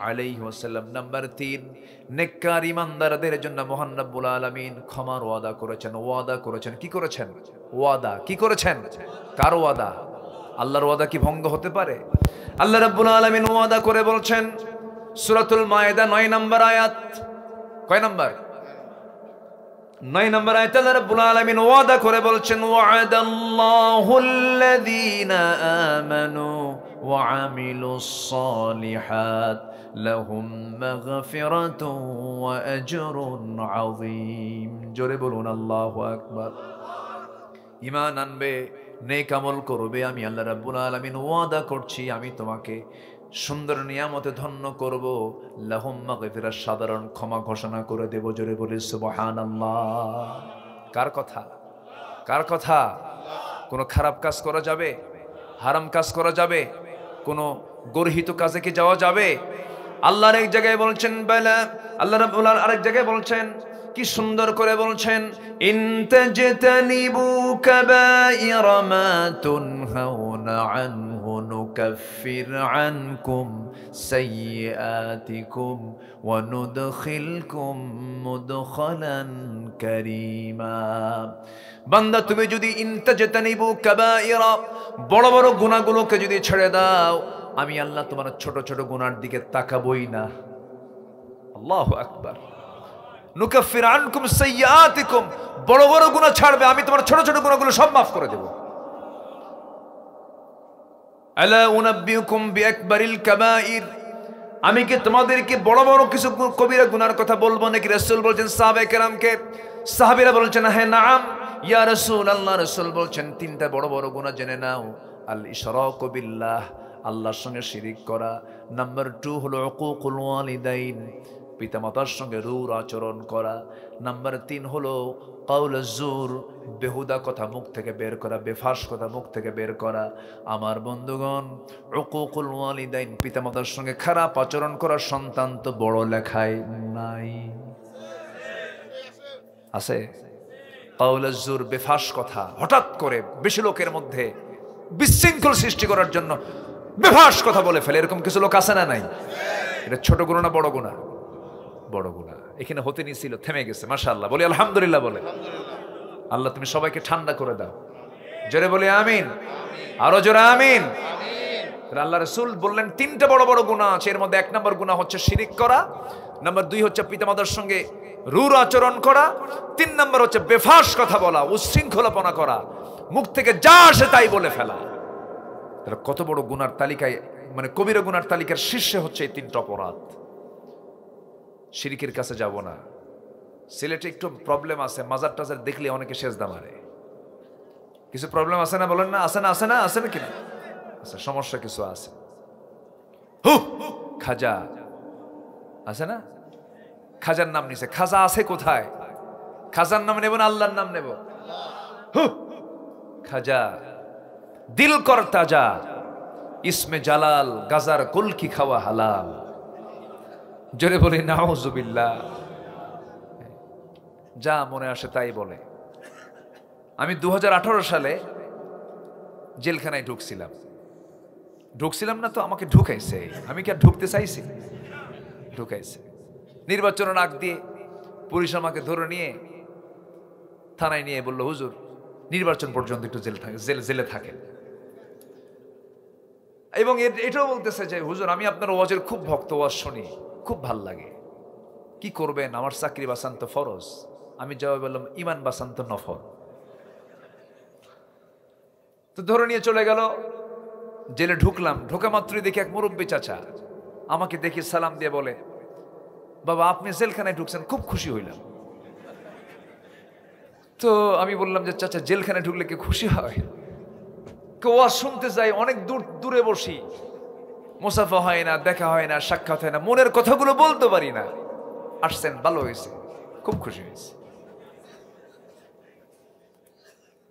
আলাইহি ওয়াসাল্লাম। নাম্বার 3, নেককার ইমানদারদের জন্য মহান রব্বুল আলামিন ক্ষমার ওয়াদা করেছেন। ওয়াদা করেছেন, কি করেছেন? ওয়াদা কি করেছেন? কার ওয়াদা? আল্লাহর ওয়াদা কি ভঙ্গ হতে পারে? আল্লাহ রাব্বুল আলামিন ওয়াদা করে বলছেন, সূরাতুল মায়েদা 9 নম্বর আয়াত। কয় নম্বর? 9 নম্বর আয়াতে আল্লাহ রাব্বুল আলামিন ওয়াদা করে বলছেন, ওয়া'আদাল্লাহুল্লাযীনা আমানু ওয়া আমিলুস সালিহাত লাহুম মাগফিরাতুন ওয়া আজরুন আযীম। জোরে বলুন আল্লাহু আকবার। ঈমান আনবে, নেক আমল করবে, আমি আল্লাহ রাব্বুল আলামিন ওয়াদা করছি আমি তোমাকে সুন্দর নিয়ামতে ধন্য করব। লাহুম মাগফিরাত, সাধারণ ক্ষমা ঘোষণা করে দেব। জোরে বলি সুবহানাল্লাহ। কার কথা? কার কথা? কোনো খারাপ কাজ করা যাবে? হারাম কাজ করা যাবে? কোনো গর্হিত কাজে কি যাওয়া যাবে? আল্লাহর এক জায়গায় বলছেন বালা, আল্লাহ রাব্বুল আলামিন আরেক জায়গায় বলছেন, কি সুন্দর করে বলছেন, ইন তাজতানিবু কাবাইরা মা তুনহাউনা আনহু নুকাফির আনকুম সাইয়্যাতিকুম ওয়া নুদখিলকুম মুদখালান কারীমা। বান্দা, তুমি যদি ইন তাজতানিবু কাবাইরা, বড় বড় গুনাহগুলোকে যদি ছেড়ে দাও, আমি আল্লাহ তোমার ছোট ছোট গুনার দিকে তাকাবই না। আল্লাহু আকবার। নুকাফির আনকুম সাইয়্যাতিকুম, বড় বড় গুনাহ ছাড়বে, আমি তোমার ছোট ছোট গুনাহগুলো সব মাফ করে দেব। আলা উনাব্বিউকুম বিআকবারিল কাবাইর, আমি কি তোমাদেরকে বড় বড় কিছু কবিরা গুনার কথা বলবো নাকি? রাসূল বলছেন সাহাবে কেরামকে, সাহাবীরা বলছেন হ্যাঁ নাম ইয়া রাসূলুল্লাহ। রাসূল বলছেন 3টা বড় বড় গুনাহ জেনে নাও। আল ইশরাকু বিল্লাহ, আল্লাহর সঙ্গে শিরিক করা। নাম্বার 2 হলো উকুকুল ওয়ালিদাইন, পিতামাতার সঙ্গে রূঢ় আচরণ করা। নাম্বার 3 হলো কাউলুজ জুর, বেহুদা কথা মুখ থেকে বের করা, বেফাস কথা মুখ থেকে বের করা। আমার বন্ধুগণ, উকুকুল ওয়ালিদাইন, পিতামাতার সঙ্গে খারাপ আচরণ করা সন্তান তো বড় লেখায় নাই, আছে? কাউলুজ জুর, বেফাস কথা, হঠাৎ করে বেশি লোকের মধ্যে বিশৃঙ্খল সৃষ্টি করার জন্য বেফাস কথা বলে ফেলে, এরকম কিছু লোক আছে না নাই? এটা ছোট গুনাহ না বড় গুনাহ? বড় গুনাহ। এখানে হতে নিছিল, থেমে গেছে, মাশাআল্লাহ, বলি আলহামদুলিল্লাহ। বলে আল্লাহ তুমি সবাইকে ঠান্ডা করে দাও, জোরে বলি আমিন, আরো জোরে আমিন। আল্লাহ রাসূল বললেন তিনটা বড় বড় গুনাহ আছে, এর মধ্যে এক নম্বর গুনাহ হচ্ছে শিরিক করা, নাম্বার 2 হচ্ছে পিতামাতার সঙ্গে রূঢ় আচরণ করা, 3 নম্বর হচ্ছে বেফাস কথা বলা, উচ্ছৃঙ্খলপনা করা, মুখ থেকে যা আসে তাই বলে ফেলা। তাহলে কত বড় গুনার তালিকায়, মানে কবিরা গুনার তালিকার শীর্ষে হচ্ছে এই 3টা অপরাধ। শিরিকের কাছে যাব না। সিলেটে একটু প্রবলেম আছে, মাজার টাজার দেখলে অনেকে সেজদা মারে। কিছু প্রবলেম আছে না, বলেন না? আছে না? আছে না? আছে না কিনা? আচ্ছা, সমস্যা কিছু আছে। খাজা আছে না? খাজার নাম নিছে। খাজা আছে কোথায়? খাজার নাম নেব না আল্লাহর নাম নেব? খাজা দিল কর তাজা, ইসমে জালাল, গাজার কুলকি খাওয়া হালাল। জোরে বলি নাউজুবিল্লাহ। যা মনে আসে তাই বলে। আমি 2018 সালে জেলখানায় ঢুকছিলাম না তো, আমাকে ঢুকাইছে। আমি কি আর ঢুকতে চাইছি? ঢুকাইছে। নির্বাচনের আগ দিয়ে পুলিশ আমাকে ধরে নিয়ে থানায় নিয়ে বলল, হুজুর নির্বাচন পর্যন্ত একটু জেলে থাকেন। এবং এটাও বলতেছে যে হুজুর আমি আপনার ওয়াজের খুব ভক্ত, ওয়াজ শুনি, খুব ভাল লাগে, কি করবেন, আমার চাকরি বাঁচান তো ফরজ। আমি জবাব বললাম ইমান বাঁচান তো নফল। তো ধরে নিয়ে চলে গেল, জেলে ঢুকলাম। ঢোকা মাত্রই দেখি এক মুরব্বী চাচা আমাকে দেখি সালাম দিয়ে বলে, বাবা আপনি জেলখানায় ঢুকছেন, খুব খুশি হইলাম। তো আমি বললাম যে চাচা জেলখানায় ঢুকলে কি খুশি হয়? কেউ শুনতে যাই, অনেক দূরে বসি, মুসাফা হয় না, দেখা হয় না, সাক্ষাৎ হয় না, মনের কথাগুলো বলতে পারি না। আসছেন, ভালো হয়েছে, খুব খুশি হয়েছে।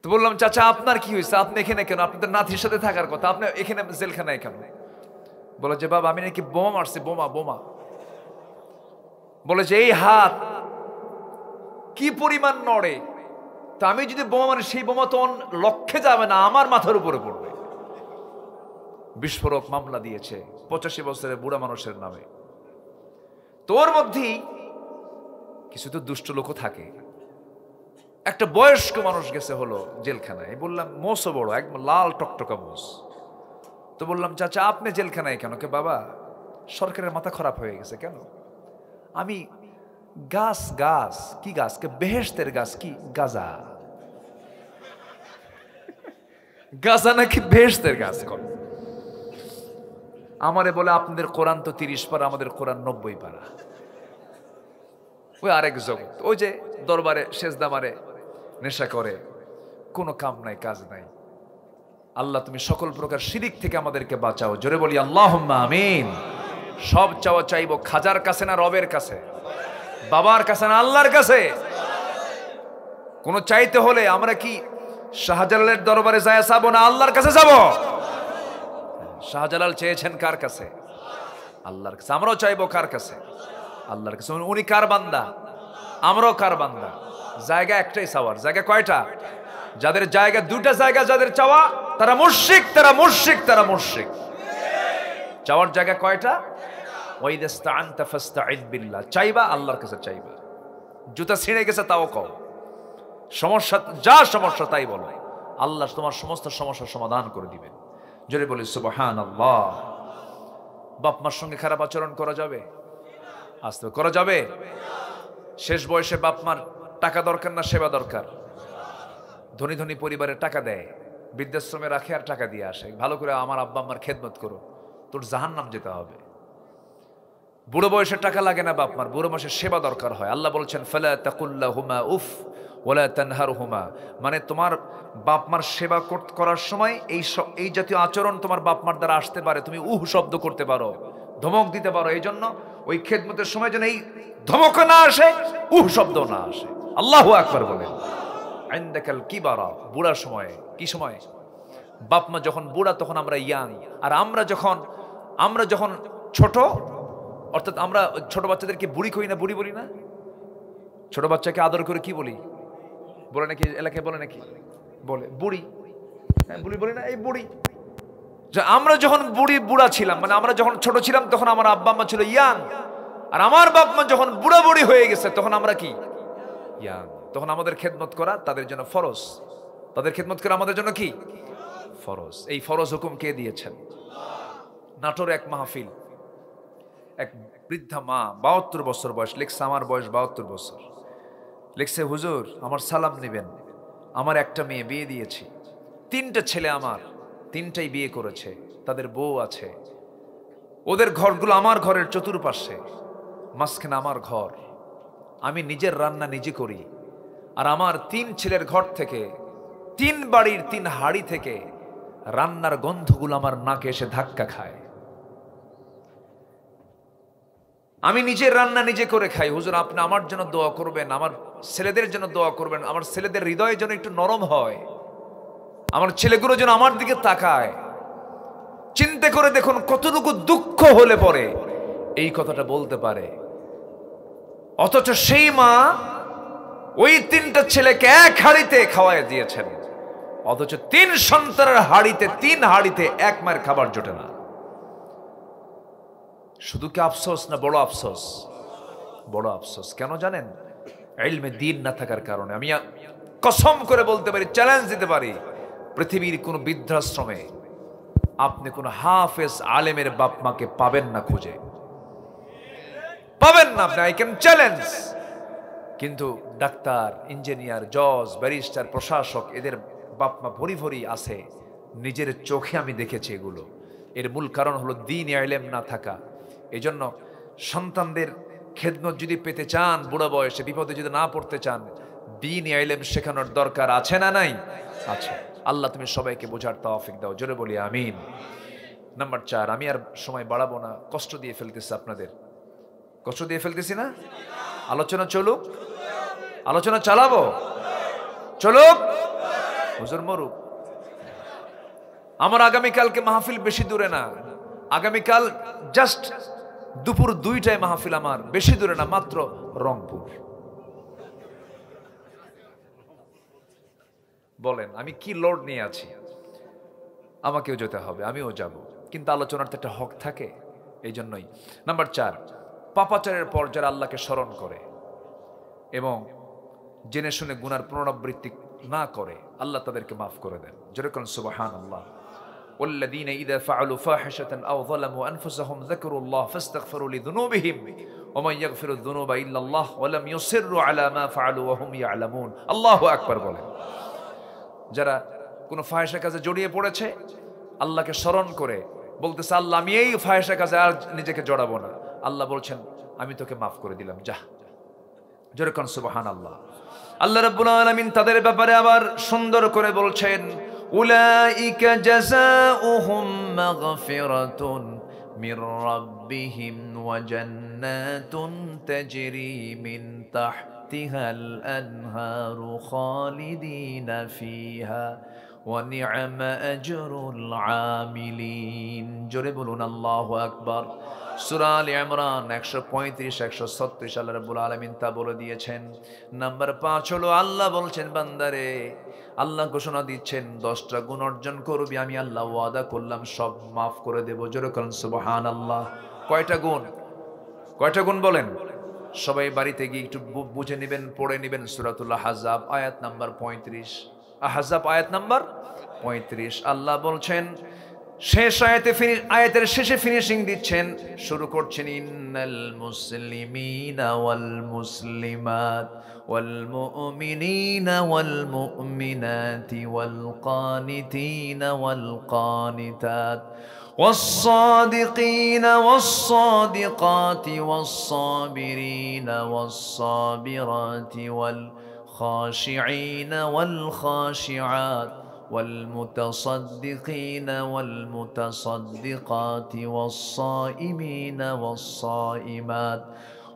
তো বললাম চাচা আপনার কি হয়েছে, আপনি এখানে কেন? আপনাদের নাতির সাথে থাকার কথা, আপনি এখানে জেলখানায় কেন? বলে যে বাবা আমি নাকি বোমা মারছি, বোমা। বলে যে এই হাত কি পরিমাণ নড়ে, তা আমি যদি বোমা মারি সেই বোমা তো লক্ষ্যে যাবে না, আমার মাথার উপরে পড়বে। বিস্ফোরক মামলা দিয়েছে 85 বছরের বুড়া মানুষের নামে। তোর মধ্যেই কিছু তো দুষ্ট লোকও থাকে। একটা বয়স্ক মানুষ গেছে হলো জেলখানায়, বললাম মোষও বড়, একদম লাল টকটকা মোষ। তো বললাম চাচা আপনি জেলখানায় কেন? কে বাবা সরকারের মাথা খারাপ হয়ে গেছে। কেন? আমি গাছ কি গাছ? কে বেহেশতের গাছ। কি গাজা? গাজা নাকি বেহেশতের গাছ? আমারে বলে আপনাদের কোরআন তো 30 পারা, আমাদের কোরআন 90 পারা। ওই আরেক জগৎ, ওই যে দরবারে সেজদা মারে, নেশা করে, কোনো কাম নাই, কাজ নাই। আল্লাহ তুমি সকল প্রকার শিরিক থেকে আমাদেরকে বাঁচাও, জোরে বলি আল্লাহুম্মা আমিন। সব চাওয়া চাইবো খাজার কাছে না রবের কাছে? বাবার কাছে না আল্লাহর কাছে? কোন চাইতে হলে আমরা কি শাহজালালের দরবারে যায় যাবো না আল্লাহর কাছে যাব? শাহজালাল চেয়েছেন কার কাছে? আল্লাহর কাছে। আমরাও চাইবো কার কাছে? আল্লাহর কাছে। উনি কার বান্দা? আমরাও কার বান্দা? জায়গা একটাই চাওয়ার। জায়গা কয়টা? যাদের জায়গা দুটা জায়গা, যাদের চাওয়া তারা মুশরিক, তারা মুশরিক, তারা মুশরিক। চাওয়ার জায়গা কয়টা? ওয়াইদাস্তাআনতা ফাস্তাঈন বিল্লাহ। চাইবা আল্লাহর কাছে চাইবা। জুতা ছিঁড়ে গেছে তাও কও, সমস্যা যা সমস্যা তাই বলো, আল্লাহ তোমার সমস্ত সমস্যার সমাধান করে দিবেন। জোরে বলি সুবহানাল্লাহ। বাপ মার সঙ্গে খারাপ আচরণ করা যাবে? আস্তে করা যাবে? শেষ বয়সে বাপ মার টাকা দরকার না সেবা দরকার? ধনী ধনী পরিবারে টাকা দেয়, বৃদ্ধাশ্রমে রাখে আর টাকা দিয়ে আসে, ভালো করে আমার আব্বা আম্মার খেদমত করো, তোর জাহান্নাম যেতে হবে। বুড়ো বয়সে টাকা লাগে না বাপ মার, বুড়ো বয়সে সেবা দরকার হয়। আল্লাহ বলছেন ফালা তাকুল্লাহুমা উফ ওয়ালা তানহারহুমা, মানে তোমার বাপ মার সেবা করার সময় এই জাতীয় আচরণ তোমার বাপ মার দ্বারা আসতে পারে, তুমি শব্দ করতে পারো, ধমক দিতে পারো। এই জন্য ওই খেদমতের সময় যেন এই ধমক না আসে, শব্দ না আসে। আল্লাহু আকবার বলেন। ইনদাকাল কিবারা, বুড়ার সময়। কি সময়? বাপ মা যখন বুড়া তখন আমরা ইয়াং, আর আমরা যখন ছোট, অর্থাৎ আমরা ছোট বাচ্চাদেরকে বুড়ি কই না, বুড়ি বলি না? ছোট বাচ্চাকে আদর করে কি বলি? বলে নাকি এলাকায় বলে নাকি? বলে বুড়ি। হ্যাঁ বুড়ি বলি না? এই বুড়ি। যে আমরা যখন বুড়া ছিলাম, মানে আমরা যখন ছোট ছিলাম তখন আমার আব্বা আম্মা ছিল ইয়াং, আর আমার বাপ মা যখন বুড়া বুড়ি হয়ে গেছে তখন আমরা কি ইয়াং। তখন আমাদের খেদমত করা তাদের জন্য ফরজ, তাদের খেদমত করা আমাদের জন্য কি ফরজ। এই ফরজ হুকুম কে দিয়েছেন? নাটোরে এক মাহফিল, এক বৃদ্ধা মা ৭২ বছর বয়স, লিখছে আমার বয়স ৭২ বছর, লিখছে হুজুর আমার সালাম নেবেন, আমার একটা মেয়ে বিয়ে দিয়েছি, 3টা ছেলে আমার, 3টাই বিয়ে করেছে, তাদের বউ আছে, ওদের ঘরগুলো আমার ঘরের চতুর্পাশে, মাঝখানে আমার ঘর, আমি নিজের রান্না নিজে করি, আর আমার 3 ছেলের ঘর থেকে 3 বাড়ির 3 হাড়ি থেকে রান্নার গন্ধগুলো আমার নাকে এসে ধাক্কা খায়। আমি নিজের রান্না নিজে করে খাই, হুজুর আপনি আমার জন্য দোয়া করবেন, আমার ছেলেদের জন্য দোয়া করবেন, আমার ছেলেদের হৃদয় যেন একটু নরম হয়, আমার ছেলেগুলো যেন আমার দিকে তাকায়। চিন্তা করে দেখুন কতটুকু দুঃখ হলে পরে এই কথাটা বলতে পারে। অথচ সেই মা ওই 3টা ছেলেকে এক হাড়িতে খাওয়াই দিয়েছেন, অথচ 3 সন্তানের হাড়িতে 3 হাড়িতে এক মায়ের খাবার জোটে না। শুধু কি আফসোস না বড় আফসোস? বড় আফসোস। কেন জানেন? ইলমে দ্বীন না থাকার কারণে। আমি কসম করে বলতে পারি, চ্যালেঞ্জ দিতে পারি, পৃথিবীর কোন বৃদ্ধাশ্রমে আপনি কোন হাফেজ আলেমের বাপ মাকে পাবেন না, খুঁজে পাবেন না আপনি, আই ক্যান চ্যালেঞ্জ। কিন্তু ডাক্তার, ইঞ্জিনিয়ার, জজ, ব্যারিস্টার, প্রশাসক, এদের বাপ মা ভরি ভরি আছে, নিজের চোখে আমি দেখেছি এগুলো। এর মূল কারণ হলো দ্বীন ইলম না থাকা। এজন্য সন্তানদের খেদমত যদি পেতে চান, বুড়া বয়সে বিপদে যদি না পড়তে চান, দ্বীন ইলম শেখানোর দরকার আছে না নাই? আছে। আল্লাহ তুমি সবাইকে বোঝার তৌফিক দাও, জোরে বলি আমিন। নাম্বার 4, আমি আর সময় বাড়াবো না, কষ্ট দিয়ে ফেলতেছি আপনাদের, কষ্ট দিয়ে ফেলতেছি না? আলোচনা চলুক, আলোচনা চালাবো, চলুক, হুজুর মরুক। আমার আগামীকালকে মাহফিল বেশি দূরে না, আগামীকাল জাস্ট দুপুর 2টায় মাহফিল আমার, বেশি দূরে না, মাত্র রংপুর। বলেন আমি কি লোড নিয়ে আছি? আমাকেও যেতে হবে, আমিও যাব, কিন্তু আলোচনার তো একটা হক থাকে, এই জন্যই। নাম্বার 4, পাপাচারের পর যারা আল্লাহকে স্মরণ করে এবং জেনে শুনে গুনার পুনরাবৃত্তি না করে, আল্লাহ তাদেরকে মাফ করে দেন। যেরকম সুবহানাল্লাহ, والذين إذا فعلوا فاحشة أو ظلموا أنفسهم ذكروا الله فاستغفروا لذنوبهم ومن يغفر الذنوب إلا الله ولم يصروا على ما فعلوا وهم يعلمون। আল্লাহু আকবার বলেন। যারা কোনো ফাহিশা কাজে জড়িয়ে পড়েছে, আল্লাহকে স্মরণ করে বলতেছে, আল্লাহ আমি এই ফাহিশা কাজে আর নিজেকে জড়াবো না, আল্লাহ বলছেন আমি তোকে মাফ করে দিলাম, যা। যেরকম সুবহানাল্লাহ। আল্লাহ রাব্বুল আলামিন তাদের ব্যাপারে আবার সুন্দর করে বলছেন, উলাইকা জাযাউহুম মাগফিরাতুন মির রাব্বিহিম ওয়া জান্নাতুন তাজরি মিন তাহতিহাল আনহারু খালিদিনা ফিহা ওয়া নি'মা আজরুল আমিলিন। জোরে বলুন আল্লাহু আকবার। সূরা আলে ইমরান 135 136 আল্লাহ রাব্বুল আলামিন তা বলে দিয়েছেন। নাম্বার 5 হলো আল্লাহ বলছেন, বান্দারে, আল্লাহ ঘোষণা দিচ্ছেন 10টা গুণ অর্জন করবি, আমি আল্লাহ ওয়াদা করলাম সব মাফ করে দেব। জোরে বলেন সুবহানাল্লাহ। কয়টা গুণ? কয়টা গুণ বলেন? সবাই বাড়িতে গিয়ে একটু বুঝে নেবেন, পড়ে নেবেন। সূরাতুল আহজাব আয়াত নাম্বার 35, আহজাব আয়াত নাম্বার 35। আল্লাহ বলছেন, শেষ আয়াতের শেষে ফিনিশিং দিচ্ছেন, শুরু করছেন, ইন্নাল মুসলিমিনা ওয়াল মুসলিমাত ওয়াল মুমিনিনা ওয়াল মুমিনাতি ওয়াল কানিতিনা ওয়াল কানিতাত والصادقين والصادقات والصابرين والصابرات والخاشعين والخاشعات والمتصدقين والمتصدقات والصائمين والصائمات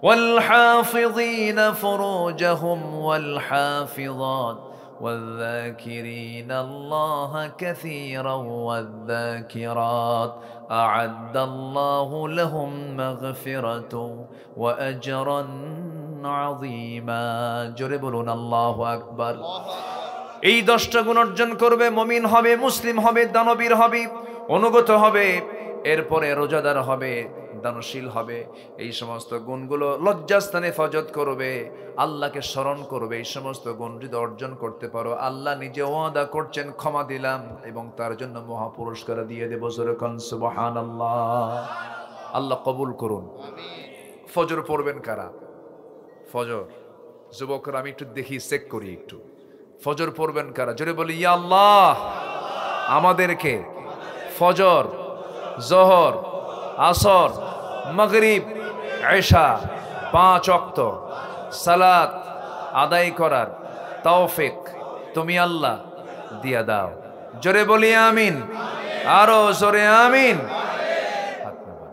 والحافظين فروجهم والحافظات والذاكرين الله كثيرا والذاكرات أعد الله لهم مغفرة وأجرا عظيما। জোরে বলুন আল্লাহু আকবার। এই 10টা গুণ অর্জন করবে, মুমিন হবে, মুসলিম হবে, দানবীর হবে, অনুগত হবে, এরপরে রোজাদার হবে, দানশীল হবে। এই সমস্ত গুণগুলো লজ্জাস্থানে ফজত করবে, আল্লাহকে স্মরণ করবে। এই সমস্ত গুণ যদি অর্জন করতে পারো, আল্লাহ নিজে ওয়াদা করছেন ক্ষমা দিলাম এবং তার জন্য মহা পুরস্কার দিয়ে দেব। সুবহান সুবহানাল্লাহ। আল্লাহ কবুল করুন। ফজর পড়বেন কারা? ফজর যুবকরা আমি একটু দেখি, চেক করি একটু। ফজর পড়বেন কারা? জোরে বলি ইয়া আল্লাহ, আমাদেরকে ফজর, জোহর, আসর, মাগরিব, এশা 5 ওয়াক্ত সালাত আদায় করার তৌফিক তুমি আল্লাহ দিয়া দাও। জোরে বলি আমিন, আরো জোরে আমিন।